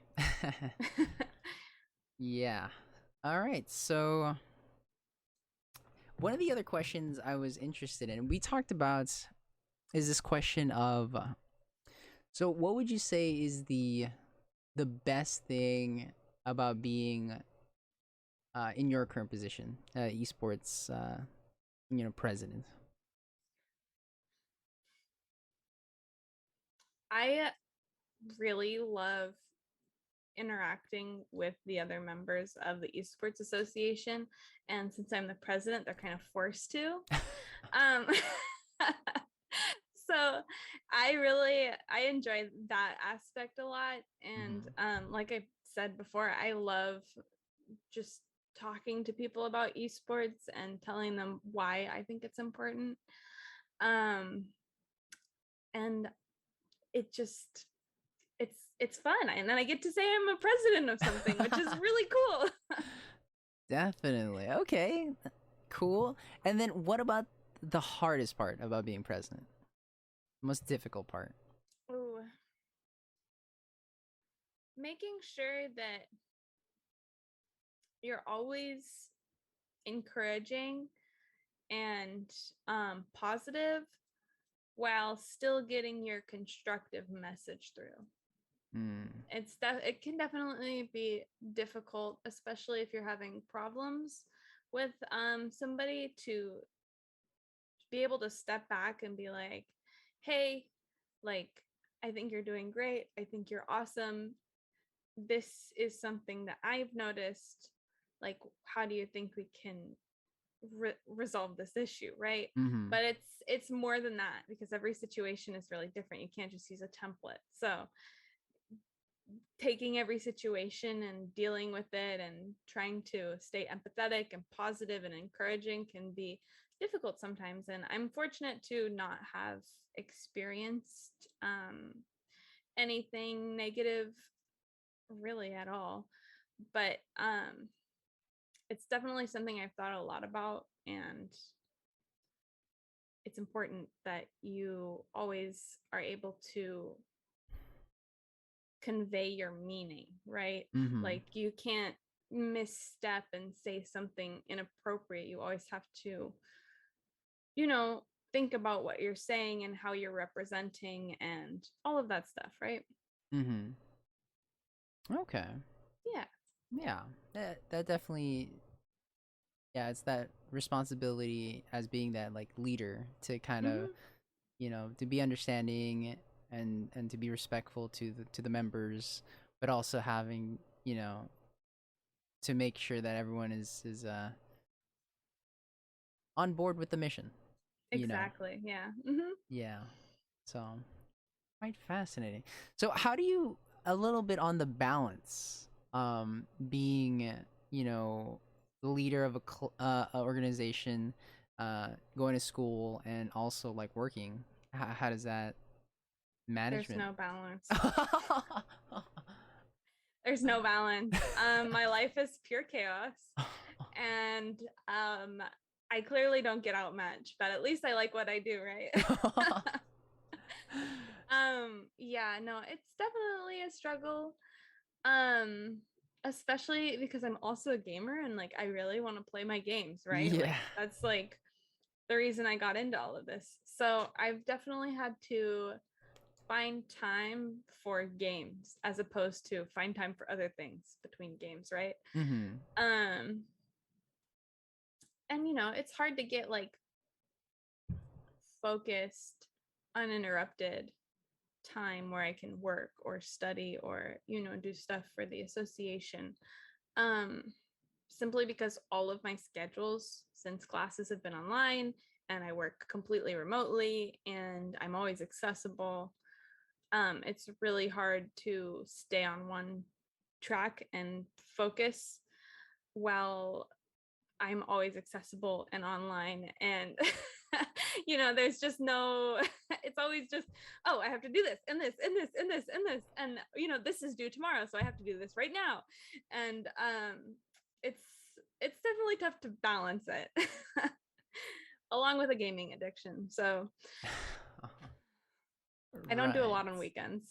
Yeah. All right. So, one of the other questions I was interested in, we talked about, is this question of, so what would you say is the best thing about being in your current position, esports, president? I really love interacting with the other members of the Esports Association, and since I'm the president, they're kind of forced to. Um, so I enjoy that aspect a lot, and like I said before, I love just talking to people about esports and telling them why I think it's important. Um, and it just it's fun, and then I get to say I'm a president of something, which is really cool. Definitely. Okay. Cool. And then what about the hardest part about being president? Most difficult part? Ooh, making sure that you're always encouraging and positive while still getting your constructive message through. Mm. It can definitely be difficult, especially if you're having problems with somebody, to be able to step back and be like, hey, like, I think you're doing great, I think you're awesome, this is something that I've noticed, like, how do you think we can resolve this issue, right? Mm-hmm. But it's more than that, because every situation is really different. You can't just use a template. So taking every situation and dealing with it and trying to stay empathetic and positive and encouraging can be difficult sometimes, and I'm fortunate to not have experienced anything negative really at all. But it's definitely something I've thought a lot about, and it's important that you always are able to convey your meaning, right? Mm-hmm. Like, you can't misstep and say something inappropriate. You always have to, you know, think about what you're saying and how you're representing and all of that stuff, right? Mm-hmm. Okay. Yeah. Yeah. That definitely, yeah, it's that responsibility as being that like leader to kind of, Hmm. to be understanding and to be respectful to the members, but also having, to make sure that everyone is on board with the mission, you know. Exactly. Yeah. Hmm. Yeah. So, quite fascinating. So, how do you, a little bit on the balance, being, you know, the leader of a organization, going to school and also like working? How does that There's management? no balance. There's no balance. My life is pure chaos, and I clearly don't get out much, but at least I like what I do, right? Yeah, no, it's definitely a struggle. Um, Especially because I'm also a gamer, and like, I really want to play my games, right? Yeah. Like, that's like the reason I got into all of this. So I've definitely had to find time for games as opposed to find time for other things between games, right? Mm-hmm. Um, and it's hard to get like focused, uninterrupted time where I can work or study or, do stuff for the association. Um, Simply because all of my schedules, since classes have been online and I work completely remotely and I'm always accessible, it's really hard to stay on one track and focus while I'm always accessible and online. And, there's just no, it's always just, oh, I have to do this and this and this and this and this. And, this is due tomorrow. So I have to do this right now. And it's definitely tough to balance it along with a gaming addiction. So I don't do a lot on weekends.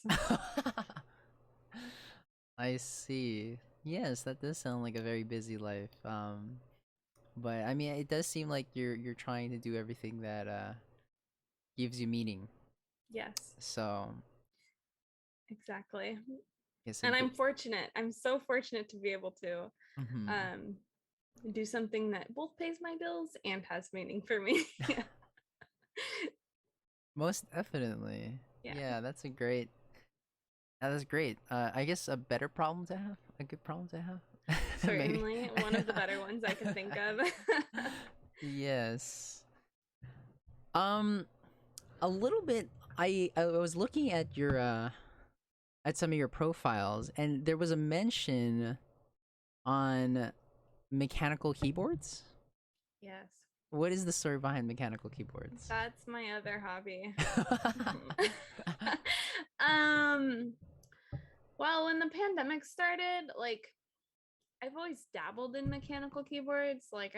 I see. Yes, that does sound like a very busy life. But I mean, it does seem like you're trying to do everything that gives you meaning. Yes, So, exactly. yes, And I'm fortunate. I'm so fortunate to be able to do something that both pays my bills and has meaning for me. Most definitely. Yeah. That's great. I guess a better problem to have, a good problem to have. Certainly, one of the better ones I can think of. Yes. A little bit. I was looking at your at some of your profiles, and there was a mention on mechanical keyboards. Yes. What is the story behind mechanical keyboards? That's my other hobby. Well, when the pandemic started, I've always dabbled in mechanical keyboards. I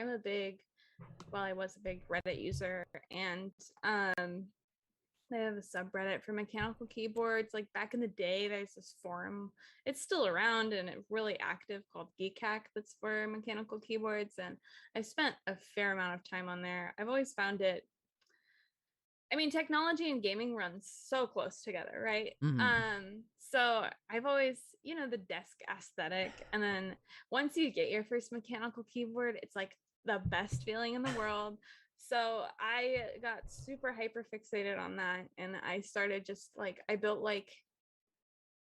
was a big Reddit user, and they have a subreddit for mechanical keyboards. Like back in the day, there's this forum. It's still around and it's really active called Geekhack that's for mechanical keyboards. And I spent a fair amount of time on there. I've always found it. I mean, technology and gaming runs so close together, right? So I've always, the desk aesthetic. And then once you get your first mechanical keyboard, it's like the best feeling in the world. So I got super hyper fixated on that. And I started I built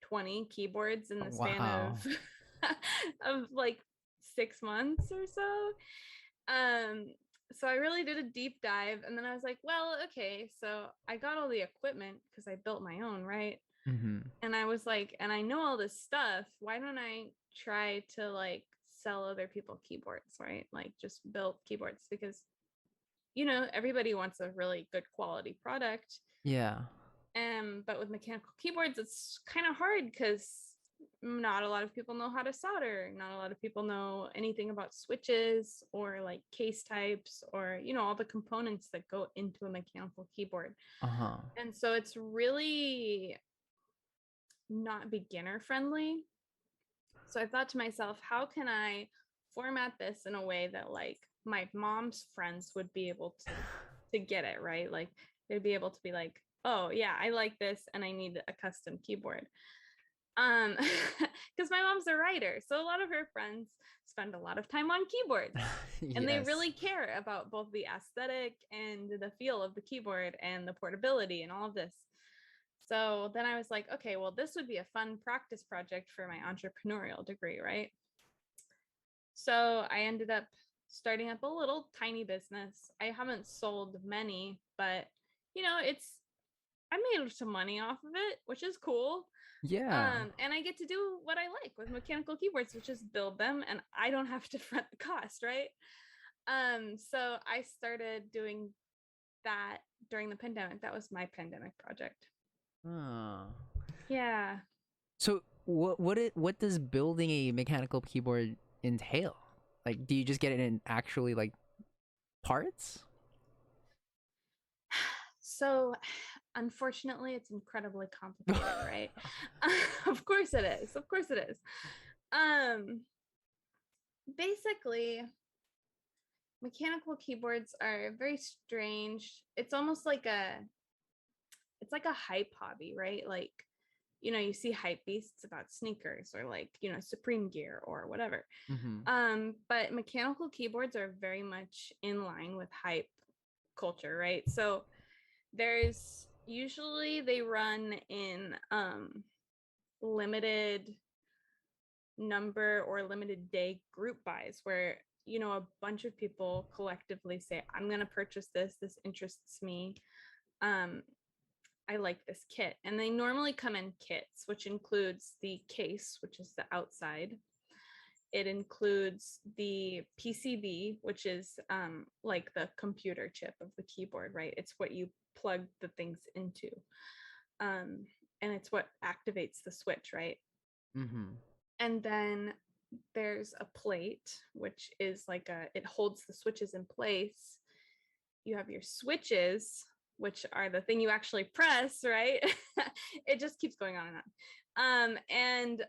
20 keyboards in the span of of 6 months or so. So I really did a deep dive, and then I was like, well, okay, so I got all the equipment because I built my own, right? And I was like, and I know all this stuff, why don't I try to sell other people keyboards, right? Just build keyboards, because everybody wants a really good quality product. Yeah. But with mechanical keyboards, it's kind of hard because not a lot of people know how to solder. Not a lot of people know anything about switches or case types or, all the components that go into a mechanical keyboard. And so it's really not beginner friendly. So I thought to myself, how can I format this in a way that my mom's friends would be able to get it, right? They'd be able to be like, oh yeah, I like this and I need a custom keyboard. Because my mom's a writer, so a lot of her friends spend a lot of time on keyboards. And they really care about both the aesthetic and the feel of the keyboard and the portability and all of this. So then I was like, okay, well, this would be a fun practice project for my entrepreneurial degree, right? So I ended up starting up a little tiny business. I haven't sold many, but I made some money off of it, which is cool. Yeah. And I get to do what I like with mechanical keyboards, which is build them, and I don't have to front the cost, right? So I started doing that during the pandemic. That was my pandemic project. Yeah. So what does building a mechanical keyboard entail? Do you just get it in actually parts? So unfortunately, it's incredibly complicated, right? Of course it is. Of course it is. Basically, mechanical keyboards are very strange. It's almost like a hype hobby, right? You see hype beasts about sneakers or Supreme gear or whatever. But mechanical keyboards are very much in line with hype culture, right? So there's usually they run in limited number or limited day group buys where a bunch of people collectively say, I'm going to purchase this interests me. I like this kit. And they normally come in kits, which includes the case, which is the outside. It includes the PCB, which is like the computer chip of the keyboard, right? It's what you plug the things into. And it's what activates the switch, right? Mm-hmm. And then there's a plate, which is like it holds the switches in place. You have your switches, which are the thing you actually press, right? It just keeps going on and on. And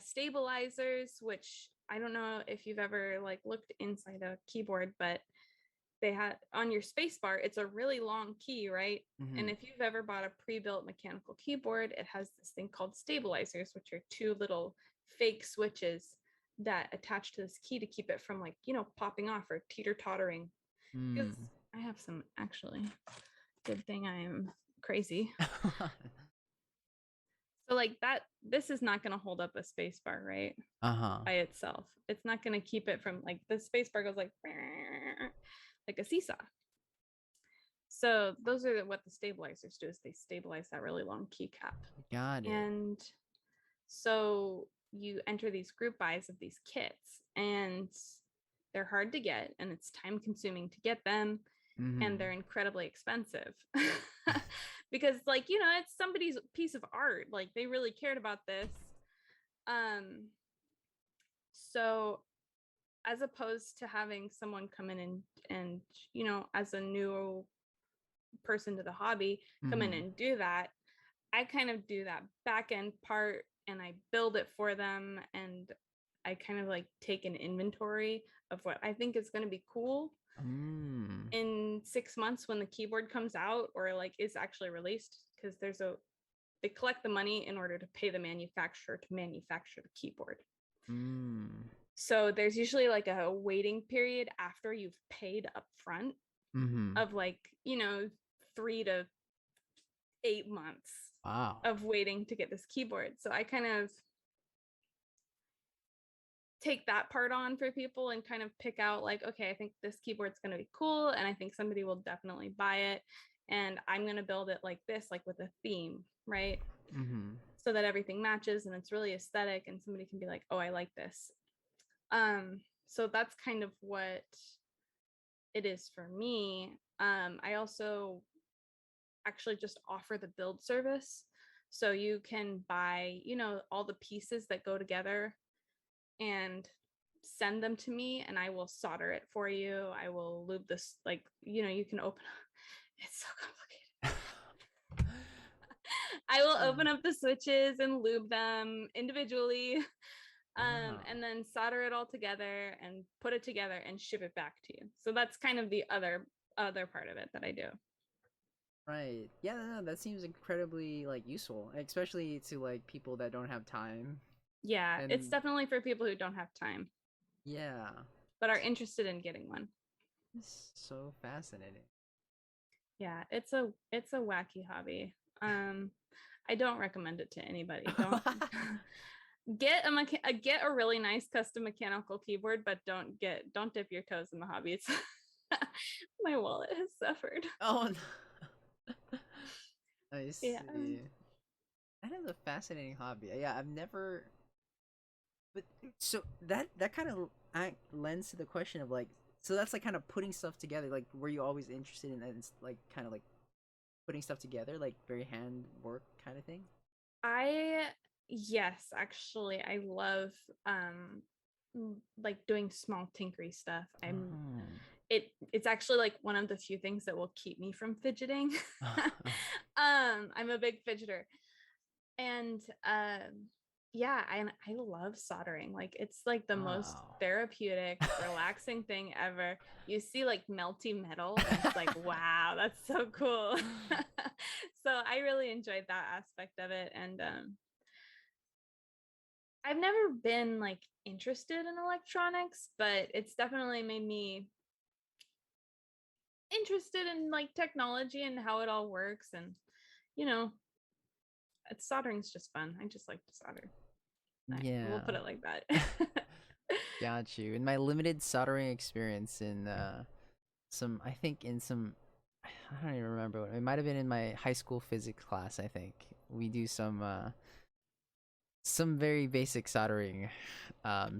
stabilizers, which I don't know if you've ever like looked inside a keyboard, but they had on your space bar, it's a really long key, right? Mm-hmm. And if you've ever bought a pre-built mechanical keyboard, it has this thing called stabilizers, which are two little fake switches that attach to this key to keep it from like, popping off or teeter-tottering. Because I have some actually. Good thing I am crazy. So like that, this is not going to hold up a space bar, right? By itself. It's not going to keep it from like the space bar goes like a seesaw. So those are what the stabilizers do, is they stabilize that really long keycap. Got it. And so you enter these group buys of these kits, and they're hard to get, and it's time consuming to get them. And they're incredibly expensive because like, it's somebody's piece of art. Like they really cared about this. So as opposed to having someone come in and as a new person to the hobby, come in and do that, I kind of do that back end part, and I build it for them, and I kind of like take an inventory of what I think is going to be cool in 6 months when the keyboard comes out or like is actually released, because they collect the money in order to pay the manufacturer to manufacture the keyboard. So there's usually like a waiting period after you've paid up front of like 3 to 8 months of waiting to get this keyboard. So I kind of take that part on for people and kind of pick out like, okay, I think this keyboard's going to be cool, and I think somebody will definitely buy it, and I'm going to build it like this, like with a theme, right? So that everything matches and it's really aesthetic, and somebody can be like, oh, I like this. So that's kind of what it is for me. I also actually just offer the build service, so you can buy all the pieces that go together and send them to me, and I will solder it for you. I will lube this, like, you can open it's so complicated. I will open up the switches and lube them individually, and then solder it all together and put it together and ship it back to you. So that's kind of the other part of it that I do. Right. Yeah, no, that seems incredibly like useful, especially to like people that don't have time. Yeah, it's definitely for people who don't have time. Yeah. But are interested in getting one. It's so fascinating. Yeah, it's a wacky hobby. I don't recommend it to anybody. Don't get a really nice custom mechanical keyboard, but don't dip your toes in the hobby. It's my wallet has suffered. Oh no. I see. Yeah. That is a fascinating hobby. Yeah, I've never. But so that kind of lends to the question of like, so that's like kind of putting stuff together. Like, were you always interested in that? It's like kind of like putting stuff together, like very hand work kind of thing. Yes, actually, I love like doing small tinkery stuff. It's actually like one of the few things that will keep me from fidgeting. I'm a big fidgeter, and yeah, I love soldering. Like it's like the most therapeutic, relaxing thing ever. You see like melty metal, and it's like, wow, that's so cool. So I really enjoyed that aspect of it, and I've never been like interested in electronics, but it's definitely made me interested in like technology and how it all works, and soldering's just fun. I just like to solder. Yeah, we'll put it like that. Got you. In my limited soldering experience in some I don't even remember. It might have been in my high school physics class. I think we do some very basic soldering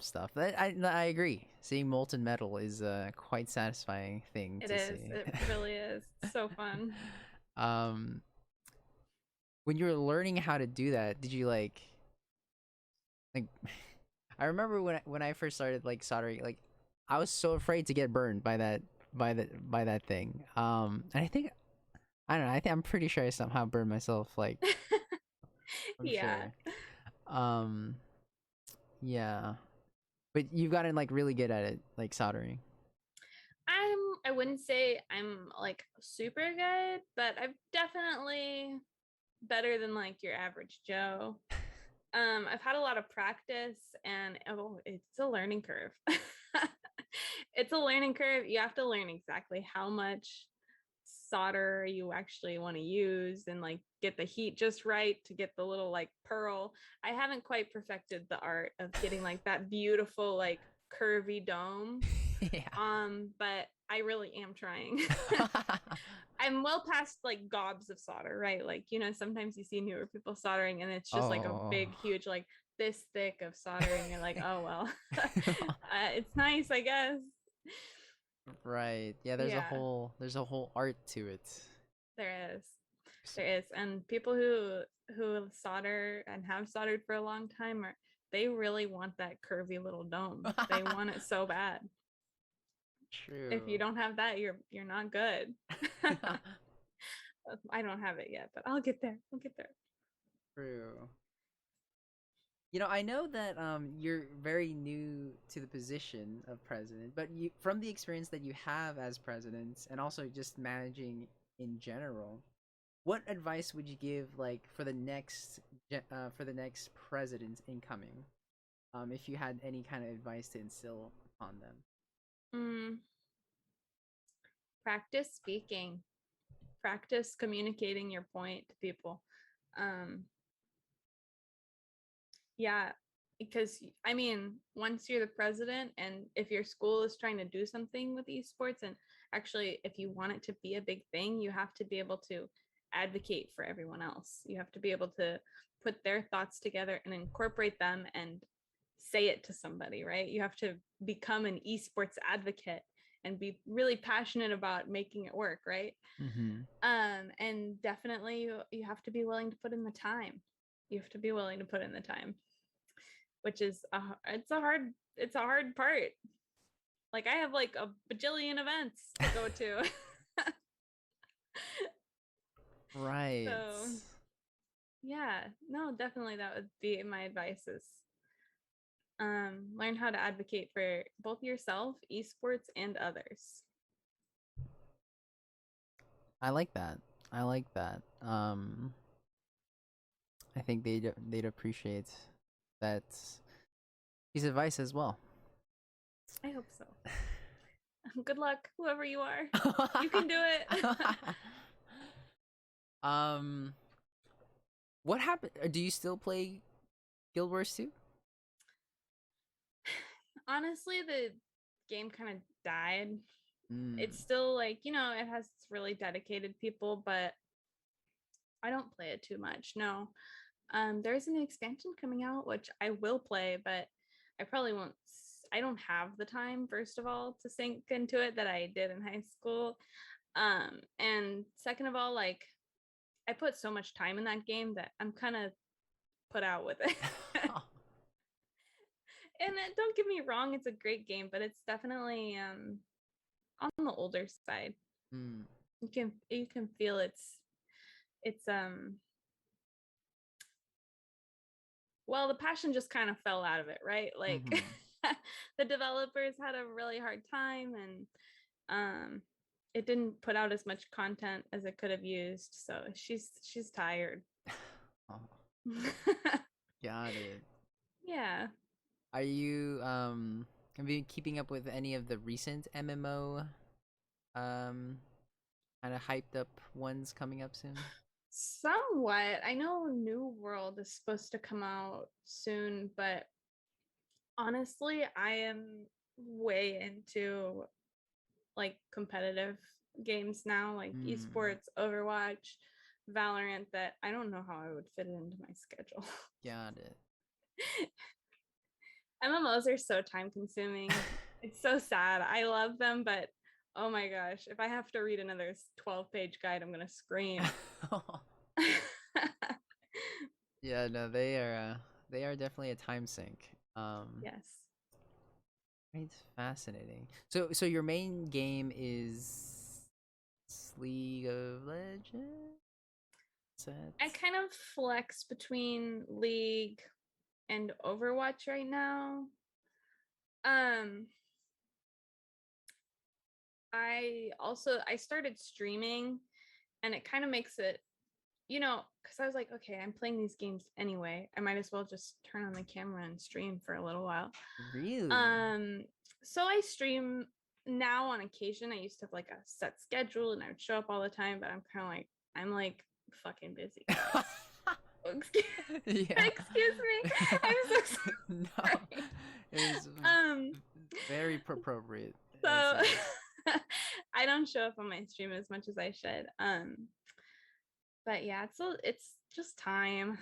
stuff. I agree. Seeing molten metal is a quite satisfying thing It to is. see. It really is. It's so fun. um, when you were learning how to do that, did you like? I remember when I first started like soldering, like I was so afraid to get burned by that thing. And I think I don't know. I'm pretty sure I somehow burned myself. Like I'm Yeah. sure. Um, yeah. But you've gotten like really good at it, like soldering. I wouldn't say I'm like super good, but I'm definitely better than like your average Joe. I've had a lot of practice and it's a learning curve. It's a learning curve. You have to learn exactly how much solder you actually want to use and like get the heat just right to get the little like pearl. I haven't quite perfected the art of getting like that beautiful like curvy dome. Yeah. But I really am trying. I'm well past like gobs of solder, right? Like, sometimes you see newer people soldering and it's just like a Oh. big, huge, like this thick of solder, and you're like, oh, well, it's nice, I guess. Right. Yeah, Yeah, there's a whole art to it. there is. There is. And people who solder and have soldered for a long time they really want that curvy little dome. They want it so bad. If you True. don't have that, you're not good. I don't have it yet, but I'll get there. I'll get there. True. I know that you're very new to the position of president, but you from the experience that you have as president and also just managing in general, what advice would you give like for the next president incoming? If you had any kind of advice to instill upon them. Mm, practice speaking. Practice communicating your point to people. Um, yeah, because I mean, once you're the president, and if your school is trying to do something with esports, and actually, if you want it to be a big thing, you have to be able to advocate for everyone else. You have to be able to put their thoughts together and incorporate them and say it to somebody, right? You have to become an esports advocate and be really passionate about making it work, right? Mm-hmm. And definitely you have to be willing to put in the time. You have to be willing to put in the time, which is it's a hard part. Like I have like a bajillion events to go to. Right. So yeah, no, definitely that would be my advice is learn how to advocate for both yourself, esports, and others. I like that. I like that. I think they'd appreciate that piece of advice as well. I hope so. Good luck, whoever you are. You can do it. um, what happened? Do you still play Guild Wars 2? Honestly, the game kind of died. It's Mm. still like, it has really dedicated people, but I don't play it too much. No. There's an expansion coming out, which I will play, but I probably won't. I don't have the time, first of all, to sink into it that I did in high school. And second of all, like I put so much time in that game that I'm kind of put out with it. And don't get me wrong, it's a great game, but it's definitely on the older side. Mm. You can feel it's well, the passion just kind of fell out of it, right? Like Mm-hmm. the developers had a really hard time, and it didn't put out as much content as it could have used, so she's tired. Oh, got it. Yeah. Are you have you been keeping up with any of the recent MMO um kind of hyped up ones coming up soon? Somewhat. I know New World is supposed to come out soon, but honestly, I am way into like competitive. games now, like esports, Overwatch, Valorant, that I don't know how I would fit it into my schedule. Got it. MMOs are so time consuming. It's so sad. I love them, but oh my gosh, if I have to read another 12-page guide, I'm gonna scream. Yeah, no, they are definitely a time sink. Yes. It's fascinating. So your main game is League of Legends? I kind of flex between League and Overwatch right now. I started streaming, and it kind of makes it, because I was like, okay, I'm playing these games anyway. I might as well just turn on the camera and stream for a little while. Really? So I stream now on occasion. I used to have like a set schedule and I would show up all the time, but I'm like fucking busy. Excuse me. I'm so sorry. No, it was very appropriate. So I don't show up on my stream as much as I should. But yeah, it's just time.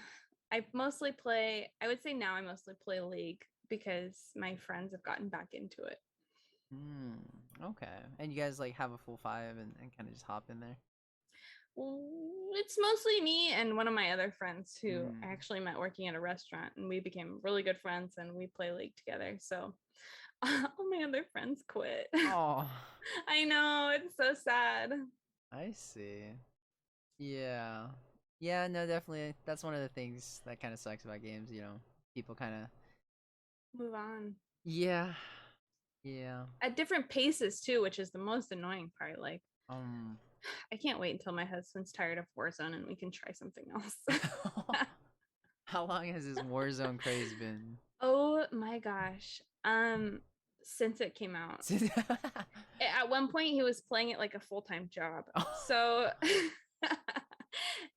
I would say now I mostly play League because my friends have gotten back into it. Okay. And you guys like have a full 5 and kind of just hop in there? It's mostly me and one of my other friends who I actually met working at a restaurant, and we became really good friends and we play League together. So all my other friends quit. Oh. I know, it's so sad. I see. Yeah. Yeah, no, definitely. That's one of the things that kind of sucks about games, people kind of move on. Yeah. Yeah. At different paces too, which is the most annoying part. Like, I can't wait until my husband's tired of Warzone and we can try something else. How long has this Warzone craze been? Oh my gosh. Since it came out. At one point he was playing it like a full-time job. So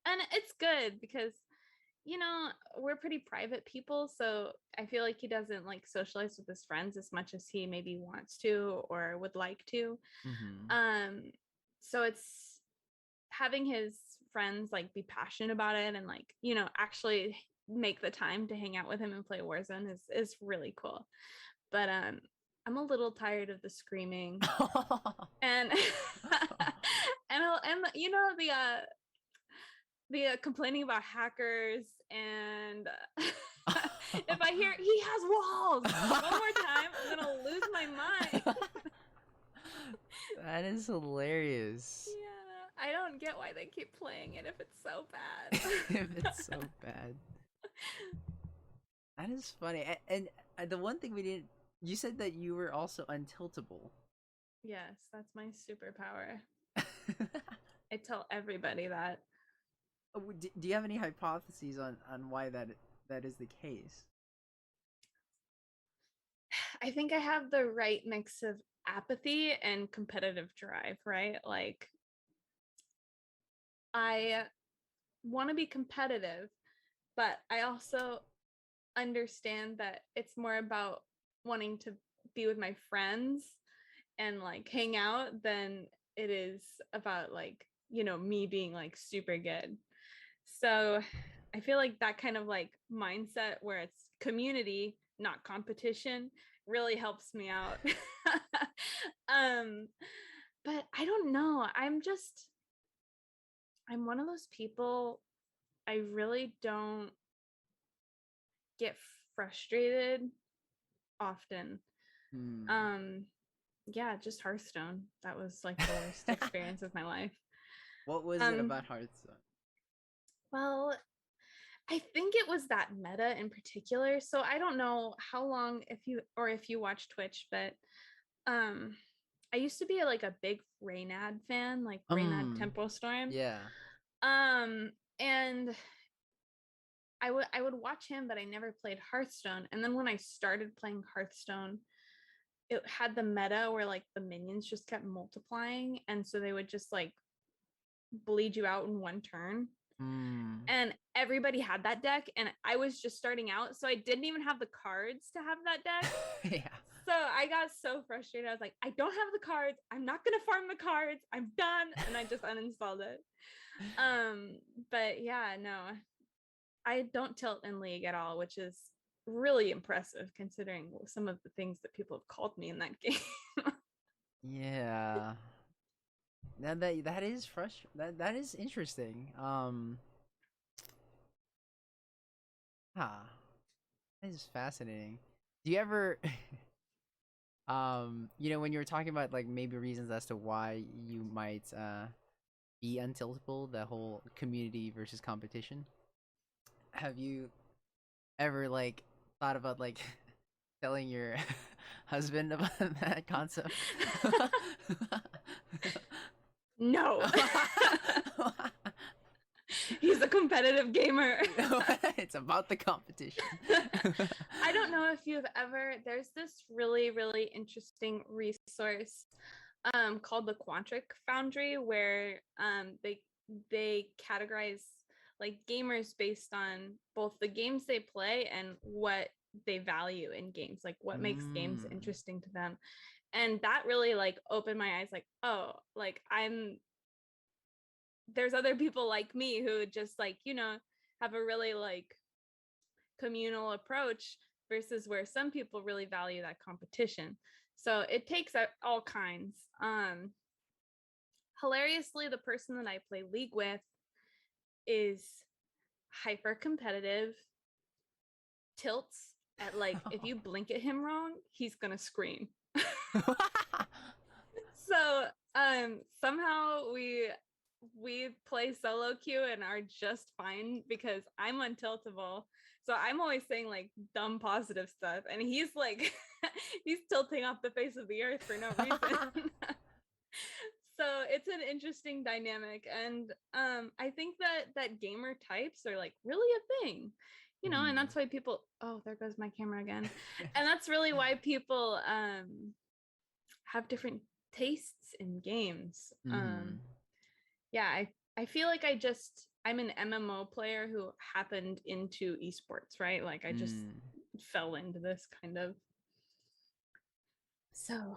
and it's good because we're pretty private people, so I feel like he doesn't like socialize with his friends as much as he maybe wants to or would like to. So it's having his friends like be passionate about it and like actually make the time to hang out with him and play Warzone is really cool. But I'm a little tired of the screaming and and the complaining about hackers, and if I hear he has walls one more time, I'm gonna lose my mind. That is hilarious. Yeah, I don't get why they keep playing it if it's so bad. If it's so bad. That is funny. And the one thing we didn't, you said that you were also untiltable. Yes, that's my superpower. I tell everybody that. Do you have any hypotheses on why that is the case? I think I have the right mix of apathy and competitive drive, right? Like, I want to be competitive, but I also understand that it's more about wanting to be with my friends and like hang out than it is about like me being like super good. So I feel like that kind of like mindset where it's community, not competition, really helps me out. But I don't know, I'm one of those people, I really don't get frustrated often. Yeah, just Hearthstone. That was like the worst experience of my life. What was it about Hearthstone? Well, I think it was that meta in particular. So I don't know how long if you watch Twitch, but I used to be like a big Reynad fan, like Reynad Tempo Storm. Yeah. And I would watch him, but I never played Hearthstone. And then when I started playing Hearthstone, it had the meta where like the minions just kept multiplying, and so they would just like bleed you out in one turn. And everybody had that deck, and I was just starting out, so I didn't even have the cards to have that deck. Yeah. So I got so frustrated. I was like, I don't have the cards. I'm not gonna farm the cards. I'm done. And I just uninstalled it. But yeah, no, I don't tilt in League at all, which is really impressive considering some of the things that people have called me in that game. Yeah. Now that is that is interesting. Huh. That is fascinating. Do you ever when you were talking about like maybe reasons as to why you might be untiltable, the whole community versus competition, have you ever like thought about like telling your husband about that concept? No. He's a competitive gamer. It's about the competition. I don't know if you've ever, there's this really, really interesting resource called the Quantric Foundry, where they categorize like gamers based on both the games they play and what they value in games, like what makes games interesting to them. And that really like opened my eyes, like, oh, like there's other people like me who just like, have a really like communal approach versus where some people really value that competition. So it takes all kinds. Hilariously, the person that I play League with is hyper competitive, tilts at like, if you blink at him wrong, he's gonna scream. So somehow we play solo queue and are just fine because I'm untiltable. So I'm always saying like dumb positive stuff, and he's like he's tilting off the face of the earth for no reason. So it's an interesting dynamic, and I think that gamer types are like really a thing, and that's why people, oh, there goes my camera again. And that's really why people have different tastes in games. Yeah, I feel like I'm an MMO player who happened into esports, right? Like I just fell into this kind of. So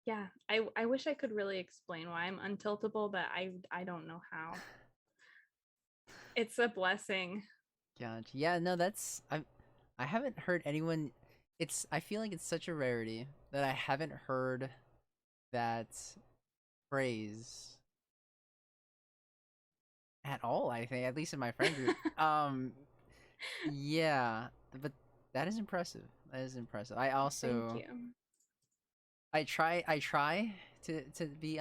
yeah, I wish I could really explain why I'm untiltable, but I don't know how. It's a blessing. Gotcha. Yeah, no, I haven't heard anyone. I feel like it's such a rarity that I haven't heard that phrase at all. I think, at least in my friend group. Yeah, but that is impressive. That is impressive. I also Thank you. I try to be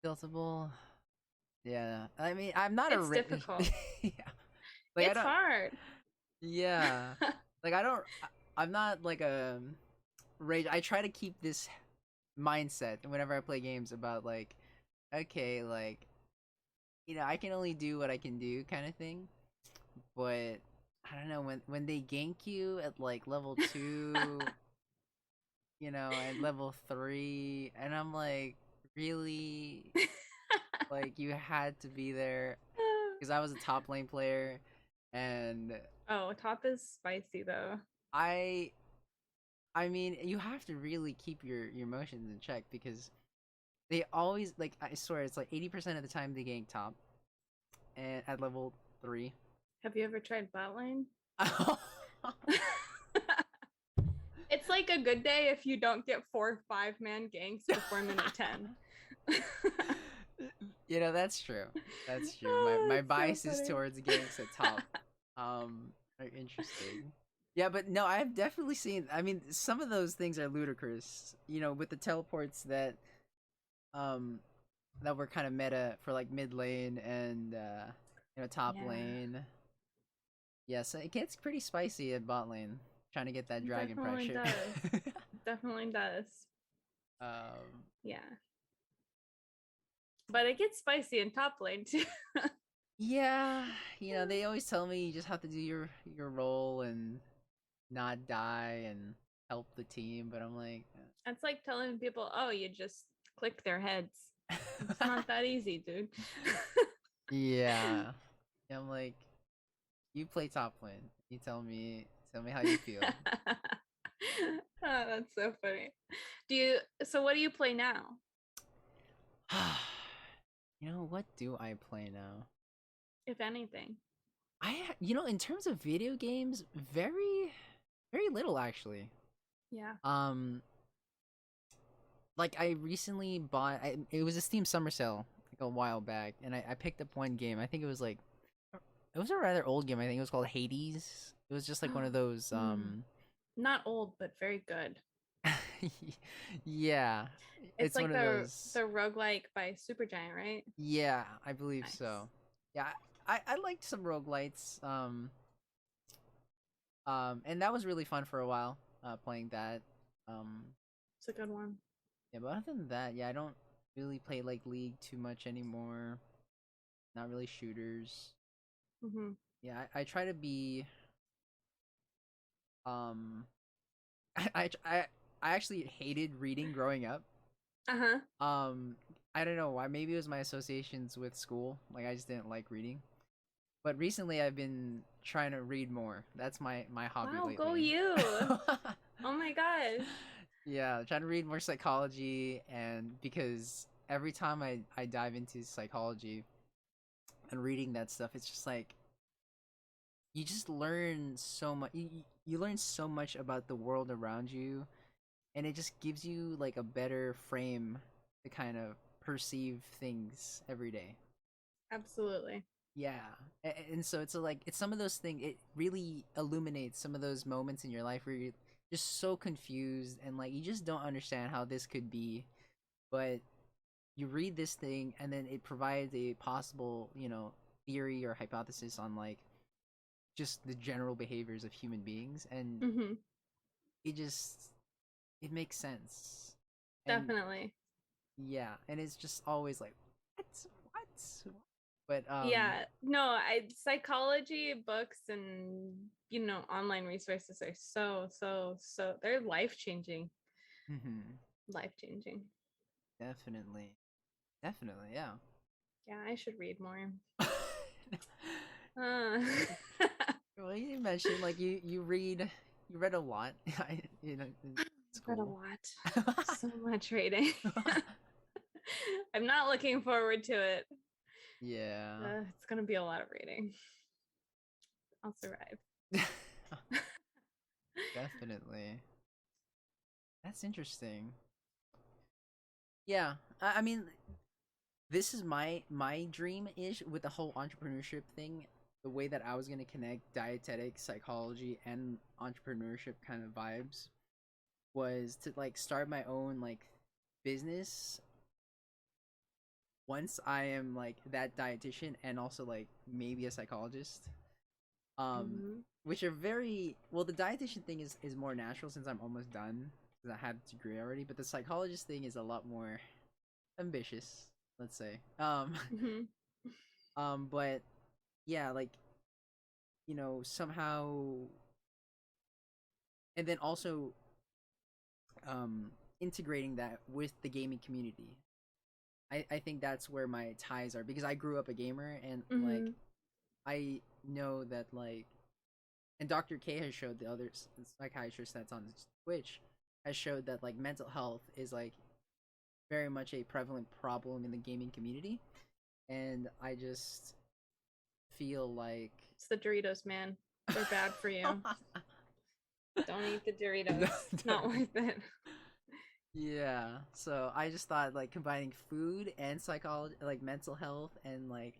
untiltable. Yeah, I mean, I'm not It's difficult. Yeah, like it's hard. Yeah, like I'm not like a rage. I try to keep this mindset whenever I play games about like, okay, like, I can only do what I can do, kind of thing. But I don't know, when they gank you at like level 2, at level 3, and I'm like, really, like you had to be there because I was a top lane player, and oh, top is spicy though. I mean, you have to really keep your emotions in check because they always, like, I swear it's like 80% of the time they gank top and at level 3. Have you ever tried bot lane? It's like a good day if you don't get 4 or 5 man ganks before minute 10. That's true. That's true. My bias so is towards ganks at top. Are interesting. Yeah, but no, I've definitely seen. I mean, some of those things are ludicrous. With the teleports that were kind of meta for like mid lane and top lane. Yeah, so it gets pretty spicy at bot lane trying to get that dragon Definitely pressure. Does. Definitely does. Yeah. But it gets spicy in top lane too. Yeah, they always tell me you just have to do your role and not die and help the team, but I'm like, it's like telling people, oh, you just click their heads. It's not that easy, dude. Yeah. I'm like, you play top lane. You tell me how you feel. Oh, that's so funny. So what do you play now? What do I play now? If anything. In terms of video games, very little actually. Yeah. Um, like I recently bought. It was a Steam summer sale like a while back, and I picked up one game. I think it was a rather old game. I think it was called Hades. It was just like one of those. Hmm. Not old, but very good. Yeah, It's it's like one of the those. roguelike by Supergiant, right? Yeah, I believe Nice. so. Yeah, I liked some roguelites. And that was really fun for a while. Playing that. Um, It's a good one. yeah, but other than that, yeah, I don't really play like League too much anymore. Not really shooters. Hmm. Yeah, I try to be. Um, I actually hated reading growing up. Uh-huh. Um, I don't know why. Maybe it was my associations with school. Like I just didn't like reading. But recently, I've been trying to read more. That's my hobby Wow, go lately. you. Oh my gosh. Yeah, trying to read more psychology, and because every time I dive into psychology and reading that stuff, it's just like you just learn so much. You learn so much about the world around you, and it just gives you like a better frame to kind of perceive things every day. Absolutely. Yeah, and so it's some of those things. It really illuminates some of those moments in your life where you're just so confused and like you just don't understand how this could be, but you read this thing and then it provides a possible theory or hypothesis on like just the general behaviors of human beings, and Hmm. it just it makes sense. And Definitely. yeah, and it's just always like what what but Yeah. No, I psychology books and online resources are so they're life-changing. mhm, Life-changing. definitely, definitely, yeah. Yeah, I should read more. Uh, Well, you mentioned like you read a lot in read a school. lot. So much reading. I'm not looking forward to it. Yeah. It's gonna be a lot of reading. I'll survive. Definitely. That's interesting. Yeah. I mean, this is my dream ish with the whole entrepreneurship thing. The way that I was gonna connect dietetic psychology and entrepreneurship kind of vibes was to like start my own like business once I am like that dietitian and also like maybe a psychologist. Um, Hmm. which are very well. The dietitian thing is more natural since I'm almost done because I had a degree already. But the psychologist thing is a lot more ambitious, let's say. Hmm. But yeah, like somehow, and then also integrating that with the gaming community. I think that's where my ties are because I grew up a gamer and like Hmm. I know that like and Dr. K has showed the other psychiatrist that's on Twitch has showed that like mental health is like very much a prevalent problem in the gaming community, and I just feel like It's the Doritos, man. They're bad for you. Don't eat the Doritos. Not worth it. yeah, so I just thought like combining food and psychology, like mental health, and like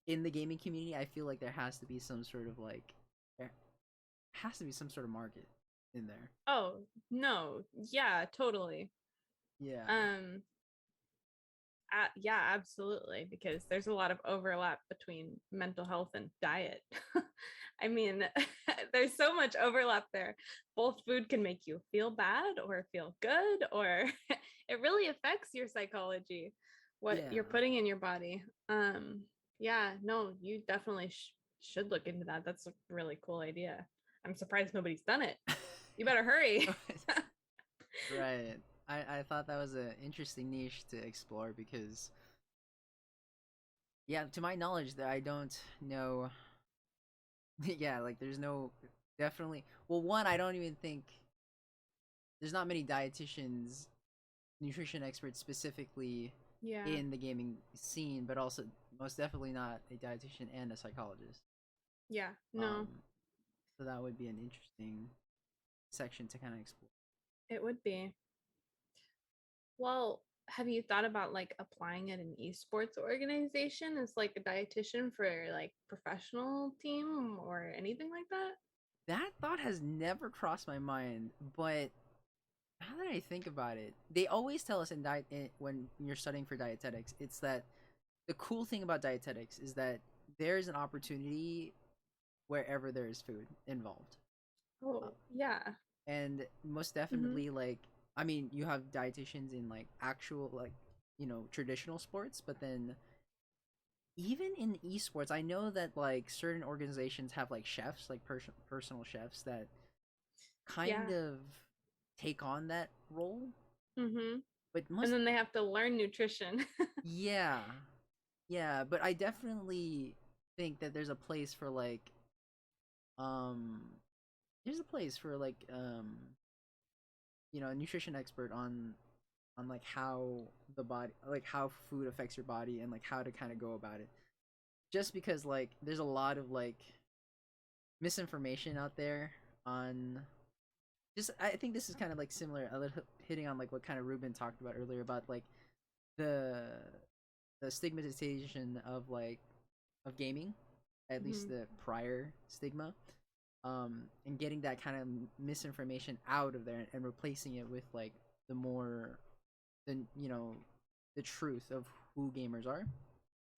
in the gaming community, I feel like there has to be some sort of like there has to be some sort of market in there. Oh, no. Yeah, totally. Yeah. Um, yeah, absolutely, because there's a lot of overlap between mental health and diet. I mean, there's so much overlap there. Both food can make you feel bad or feel good, or it really affects your psychology, what Yeah. you're putting in your body. Yeah, no, you definitely should look into that. That's a really cool idea. I'm surprised nobody's done it. You better hurry. Right. I thought that was an interesting niche to explore because yeah, to my knowledge that I don't know yeah, like there's no definitely well one I don't even think there's not many dietitians, nutrition experts specifically Yeah. in the gaming scene, but also most definitely not a dietitian and a psychologist. Yeah. No, Um, so that would be an interesting section to kind of explore. it would be. Well, have you thought about like applying at an esports organization as like a dietitian for like professional team or anything like that? That thought has never crossed my mind, but now that I think about it, they always tell us when you're studying for dietetics, it's that the cool thing about dietetics is that there's an opportunity wherever there is food involved. Oh, yeah. And most Mm-hmm. definitely, like, I mean, you have dietitians in like actual, like, traditional sports, but then even in esports, I know that like certain organizations have like chefs, like personal chefs that kind Yeah. of take on that role. Mm-hmm. But And most, then they have to learn nutrition. yeah, yeah, but I definitely think that there's a place for like, um, there's a place for like, a nutrition expert on like how the body, like how food affects your body and like how to kind of go about it. Just because like there's a lot of like misinformation out there on, just I think this is kind of like similar, a little hitting on like what kind of Ruben talked about earlier about like the the stigmatization of like of gaming, at least Hmm. the prior stigma, and getting that kind of misinformation out of there and replacing it with like the more the the truth of who gamers are.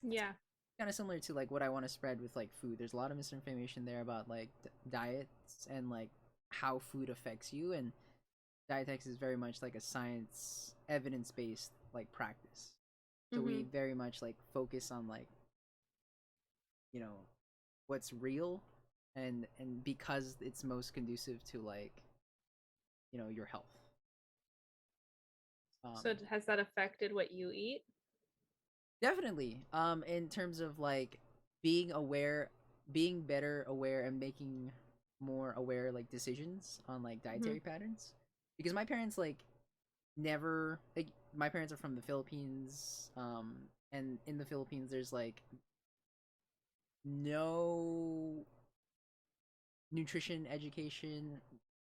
Yeah. Kind of similar to like what I want to spread with like food. There's a lot of misinformation there about like diets and like how food affects you, and dietetics is very much like a science evidence based like practice. So we Mm-hmm. very much like focus on like, you know, what's real, and because it's most conducive to like, your health. Um So has that affected what you eat? Definitely. In terms of like being aware, being better aware and making more aware like decisions on like Mm-hmm. dietary patterns. Because my parents like never like my parents are from the Philippines, and in the Philippines there's like no nutrition education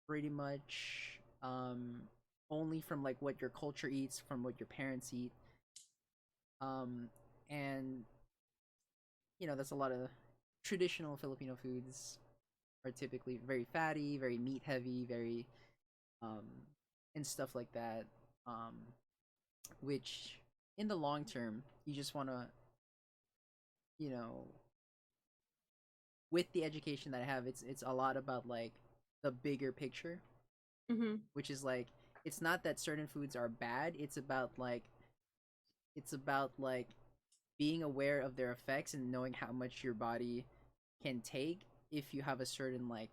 pretty much, only from like what your culture eats, from what your parents eat. And that's a lot of traditional Filipino foods are typically very fatty, very meat heavy, very um and stuff like that. Um which in the long term, you just want to, you know, with the education that I have, it's a lot about like the bigger picture, Mm-hmm. which is like it's not that certain foods are bad, it's about like being aware of their effects and knowing how much your body can take if you have a certain like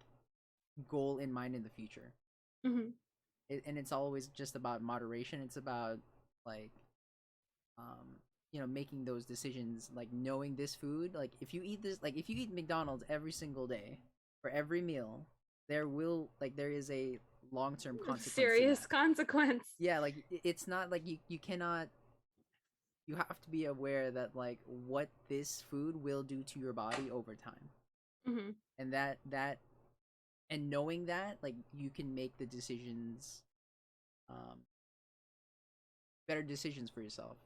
goal in mind in the future. Mm-hmm. And it's always just about moderation. It's about like, um making those decisions, like knowing this food, like if you eat McDonald's every single day for every meal, there is a long-term consequence to Serious that. consequence. Yeah, like it's not like you cannot, you have to be aware that like what this food will do to your body over time. Mm-hmm. And that and knowing that, like, you can make the decisions, um better decisions for yourself,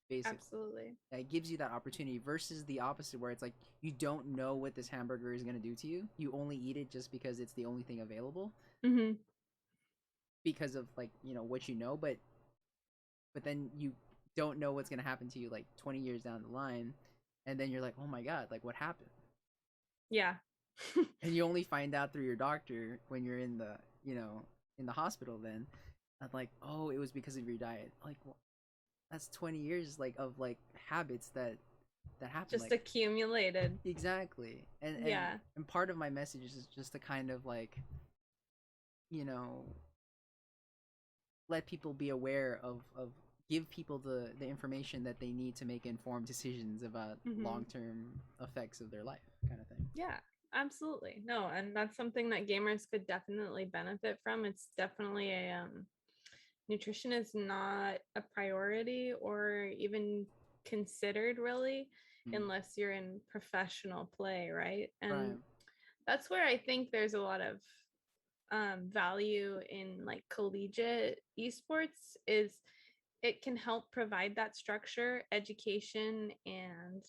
basically. Absolutely. That gives you that opportunity versus the opposite, where it's like you don't know what this hamburger is going to do to you. You only eat it just because it's the only thing available, Mm-hmm. because of like, what you know, but then you don't know what's going to happen to you like 20 years down the line, and then you're like, "Oh my god, like what happened?" Yeah. And you only find out through your doctor when you're in the, in the hospital then. I'm like, "Oh, it was because of your diet." Like, well, that's 20 years like of like habits that happen, Just like. accumulated. Exactly. And Yeah. and part of my message is just to kind of like, you know, let people be aware of give people the information that they need to make informed decisions about Mm-hmm. long-term effects of their life, kind of thing. Yeah. Absolutely. No, and that's something that gamers could definitely benefit from. It's definitely a nutrition is not a priority or even considered really Mm. unless you're in professional play, right? And Right. that's where I think there's a lot of value in like collegiate esports is it can help provide that structure, education, and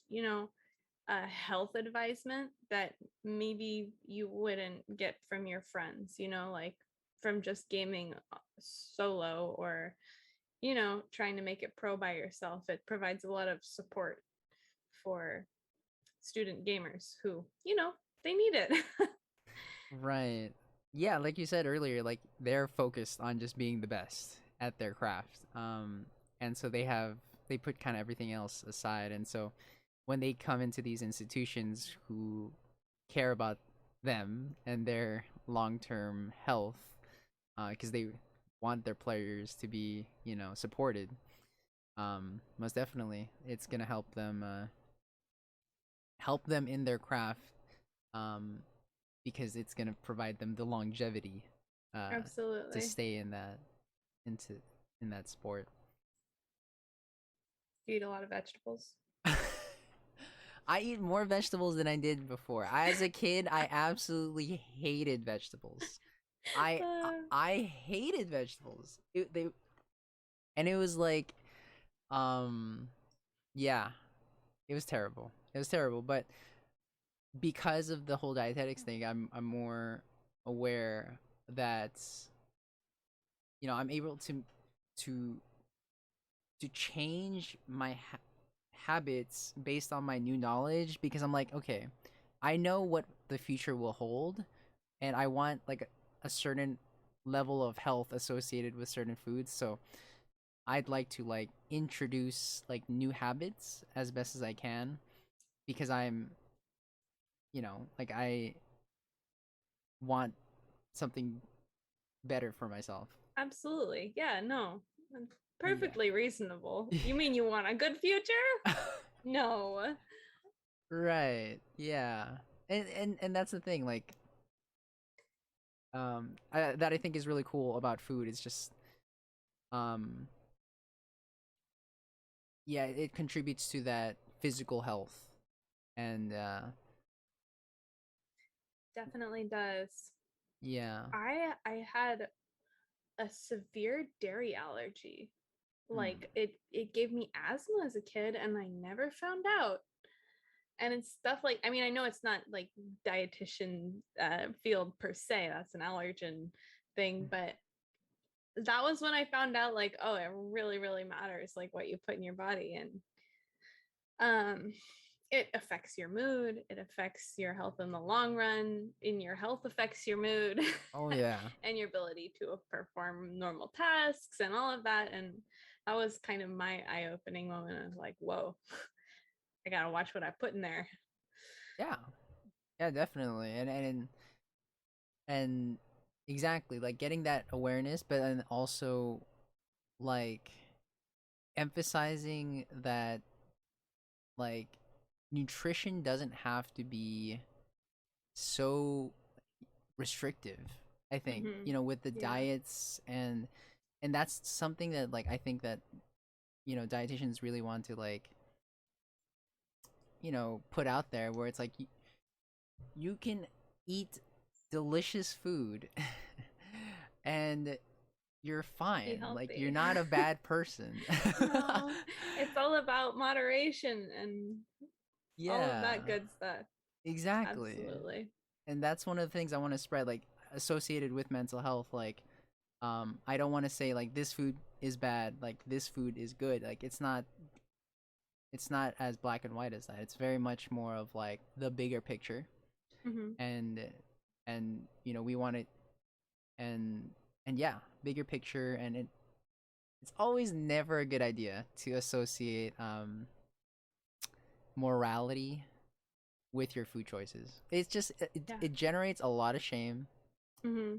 a health advisement that maybe you wouldn't get from your friends, like from just gaming solo or trying to make it pro by yourself. It provides a lot of support for student gamers who, they need it. Right. Yeah, like you said earlier, like they're focused on just being the best at their craft. And so they put kind of everything else aside. And so when they come into these institutions who care about them and their long-term health, because they want their players to be, supported. Most definitely, it's gonna help them in their craft. Um, because it's gonna provide them the longevity uh, to Absolutely. stay into in that sport. You eat a lot of vegetables. I eat more vegetables than I did before. As a kid, I absolutely hated vegetables. I I, Uh, I hated vegetables. It was like um yeah, it was terrible. It was terrible, but because of the whole dietetics thing, I'm more aware that I'm able to change my habits based on my new knowledge because I'm like, okay, I know what the future will hold, and I want like a certain level of health associated with certain foods. So I'd like to like introduce like new habits as best as I can because like I want something better for myself. Absolutely. Yeah, no. Yeah. Perfectly reasonable. You mean you want a good future? No. Right. Yeah. And that's the thing like that I think is really cool about food. It's just um yeah, it contributes to that physical health. And Definitely does. yeah. I had a severe dairy allergy. Hmm. Like it gave me asthma as a kid and I never found out. And it's stuff like, I mean, I know it's not like dietitian field per se, that's an allergen thing, but that was when I found out like, oh, it really, really matters like what you put in your body. And um it affects your mood, it affects your health in the long run, and your health affects your mood Oh yeah. and your ability to perform normal tasks and all of that. And that was kind of my eye-opening moment of like, whoa, I gotta watch what I put in there. Yeah. Yeah, definitely. And exactly, like getting that awareness, but then also like emphasizing that like nutrition doesn't have to be so restrictive. I think, with the Yeah. diets and that's something that like I think that dietitians really want to like put out there where it's like you can eat delicious food and you're Be fine. Like you're healthy. not a bad person. No, it's all about moderation and all of Yeah, that good stuff. exactly. Absolutely. And that's one of the things I want to spread like associated with mental health like I don't want to say like this food is bad, like this food is good. Like it's not as black and white as that. It's very much more of like the bigger picture Hmm. and we want it and yeah, bigger picture and it's always never a good idea to associate morality with your food choices. It's just Yeah. it generates a lot of shame, Hmm.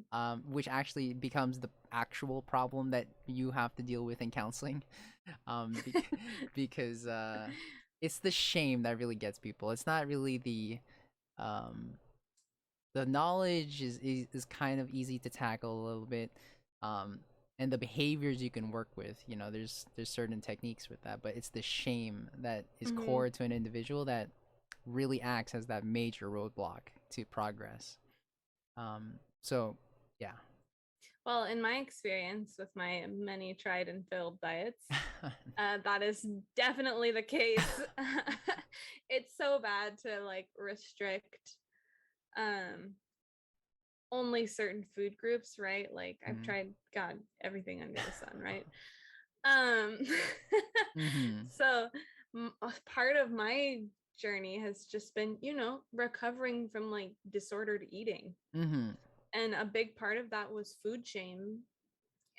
which actually becomes the actual problem that you have to deal with in counseling, because it's the shame that really gets people. It's not really the um, the knowledge is kind of easy to tackle a little bit, um and the behaviors you can work with, there's certain techniques with that, but it's the shame that is Hmm. core to an individual that really acts as that major roadblock to progress. So yeah. Well, in my experience with my many tried and failed diets, that is definitely the case. It's so bad to like restrict um only certain food groups, right? Like I've Mm. tried God everything under the sun, right? Um Mm-hmm. so part of my journey has just been, recovering from like disordered eating. Mm-hmm. And a big part of that was food shame,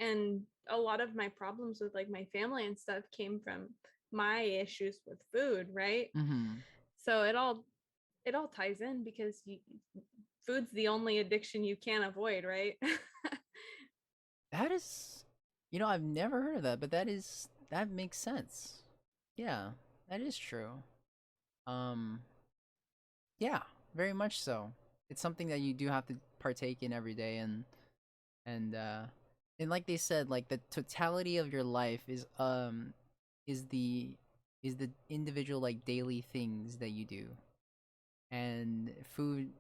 and a lot of my problems with like my family and stuff came from my issues with food, right? Mm-hmm. So it all ties in because food's the only addiction you can't avoid, right? That is, I've never heard of that, but that makes sense. Yeah, that is true. Um, yeah, very much so. It's something that you do have to partake in every day, and and like they said, like the totality of your life is the is the individual like daily things that you do, and food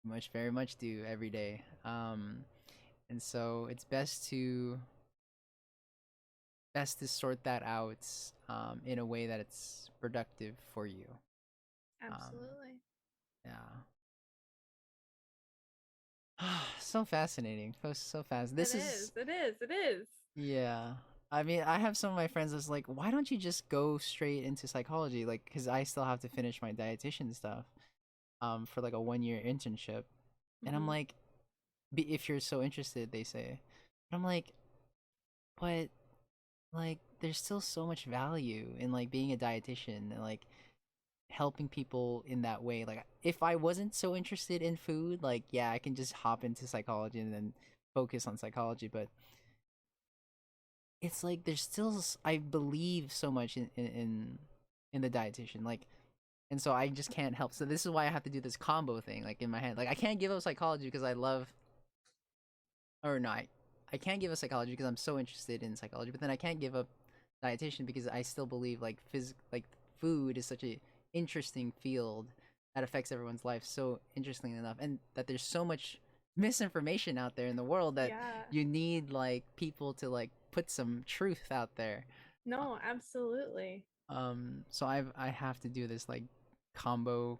much very much do every day. And so it's best to sort that out in a way that it's productive for you. Um, Absolutely. yeah. So fascinating. So fast. It This is is. It is. It is. Yeah. I mean, I have some of my friends that's like, why don't you just go straight into psychology? Like, because I still have to finish my dietitian stuff, for like a 1 year internship, and I'm Hmm. like, if you're so interested, they say, but I'm like, but like, there's still so much value in like being a dietitian and like helping people in that way. Like, if I wasn't so interested in food, like, yeah, I can just hop into psychology and then focus on psychology, but it's like there's still I believe so much in the dietitian, like, and so I just can't help. So this is why I have to do this combo thing, like in my head. Like I can't give up psychology because I love, or no, I can't give up psychology because I'm so interested in psychology, but then I can't give up dietitian because I still believe like like food is such a interesting field that affects everyone's life so interestingly enough, and that there's so much misinformation out there in the world that Yeah. you need like people to like put some truth out there. No, absolutely. So I have to do this like combo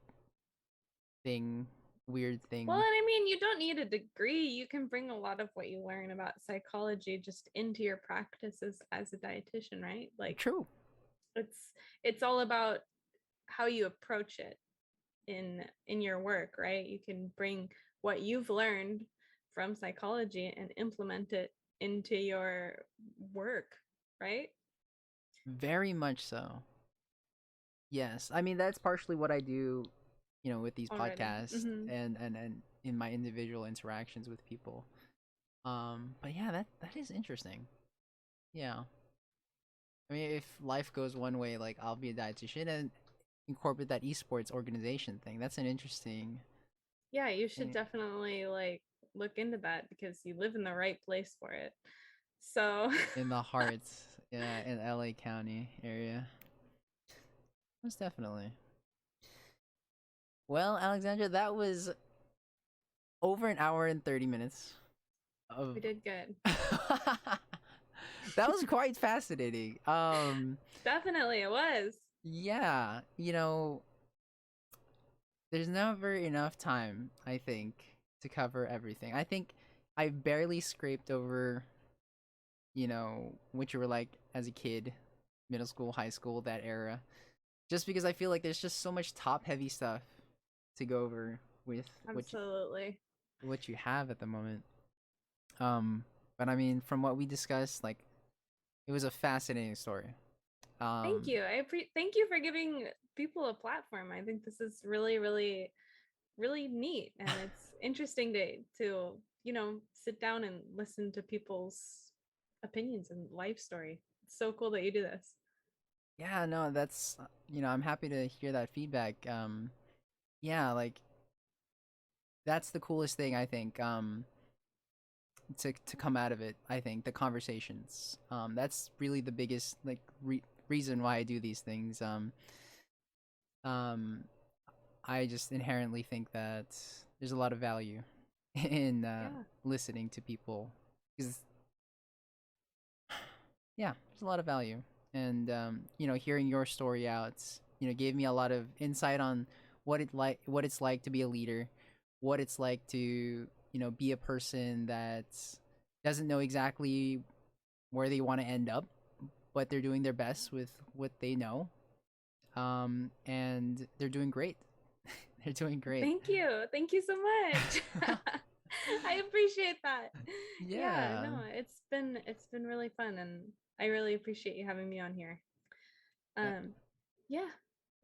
thing, weird Well, thing. and I mean, you don't need a degree. You can bring a lot of what you learn about psychology just into your practices as a dietitian, right? Like True. it's it's all about how you approach it in your work, right? You can bring what you've learned from psychology and implement it into your work, right? Very much so. Yes, I mean that's partially what I do, with these Already. podcasts Hmm. and in my individual interactions with people. But yeah, that is interesting. Yeah, I mean, if life goes one way, like I'll be a dietitian and incorporate that esports organization thing. That's an interesting Yeah, you should thing definitely like look into that because you live in the right place for it. So in the heart, yeah, in LA County area. Most definitely. Well, Alexandra, that was over an hour and 30 minutes of. we did good. That was quite fascinating. Definitely it was. Yeah, there's never enough time, I think, to cover everything. I think I barely scraped over, what you were like as a kid, middle school, high school, that era. Just because I feel like there's just so much top heavy stuff to go over with Absolutely. what you have at the moment. Um, but I mean, from what we discussed, like it was a fascinating story. Thank Um, you. Thank you for giving people a platform. I think this is really, really, really neat, and it's interesting to sit down and listen to people's opinions and life story. It's so cool that you do this. yeah, no, that's I'm happy to hear that feedback. Yeah, like that's the coolest thing, I think, to come out of it. I think the conversations, that's really the biggest like reason why I do these things. Um I just inherently think that there's a lot of value in Yeah. listening to people, because yeah, there's a lot of value. And hearing your story out, gave me a lot of insight on what it's like to be a leader, what it's like to be a person that doesn't know exactly where they want to end up, but they're doing their best with what they know. And they're doing great. They're doing great. Thank you. Thank you so much. I appreciate that. Yeah, Yeah, no, it's been really fun, and I really appreciate you having me on here. de- Um yeah,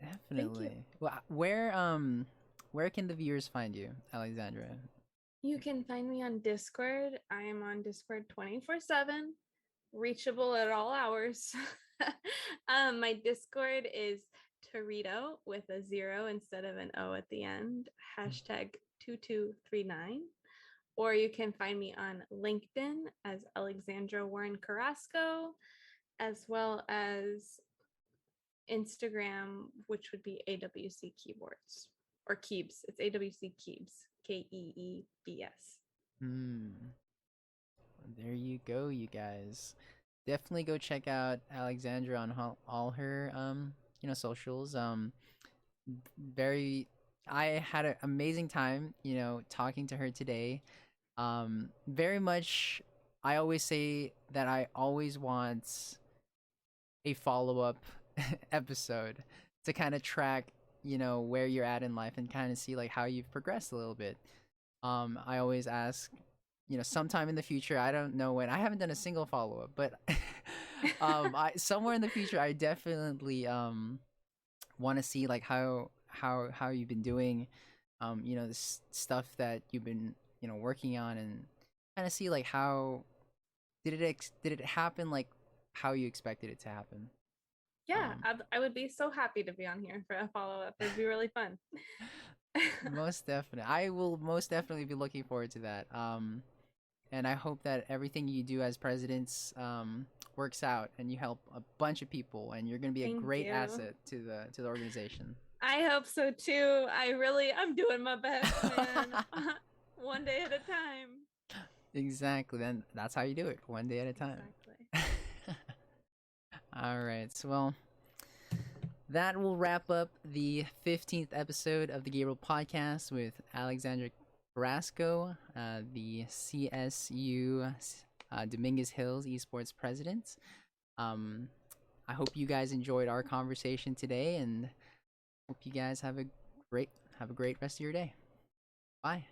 thank you. definitely. Well, where can the viewers find you, Alexandra? You can find me on Discord. I am on Discord 24/7, reachable at all hours. My Discord is Torito with a zero instead of an O at the end, hashtag 2239. Or you can find me on LinkedIn as Alexandra Warren Carrasco, as well as Instagram, which would be AWC Keyboards or Keebs. It's AWC Keebs, Keebs. Hmm. There you go, you guys. Definitely go check out Alexandra on all her socials. Very, I had an amazing time, talking to her today. Very much. I always say that I always want a follow up episode to kind of track, where you're at in life and kind of see like how you've progressed a little bit. I always ask, sometime in the future, I don't know when. I haven't done a single follow up, but I somewhere in the future, I definitely want to see like how you've been doing, this stuff that you've been working on, and kind of see like how did it happen like how you expected it to happen. Yeah, Um, I would be so happy to be on here for a follow up. It'd be really fun. Most definitely, I will most definitely be looking forward to that. And I hope that everything you do as presidents works out, and you help a bunch of people, and you're gonna be a Thank great you. asset to the organization. I hope so too. I'm doing my best, man. One day at a time. Exactly. Then that's how you do it, one day at a time. Exactly. All right. So, well, that will wrap up the 15th episode of the Gabriel podcast with Alexandra Carrasco, the CSU Dominguez Hills Esports President. Um, I hope you guys enjoyed our conversation today, and hope you guys have a great rest of your day. Bye.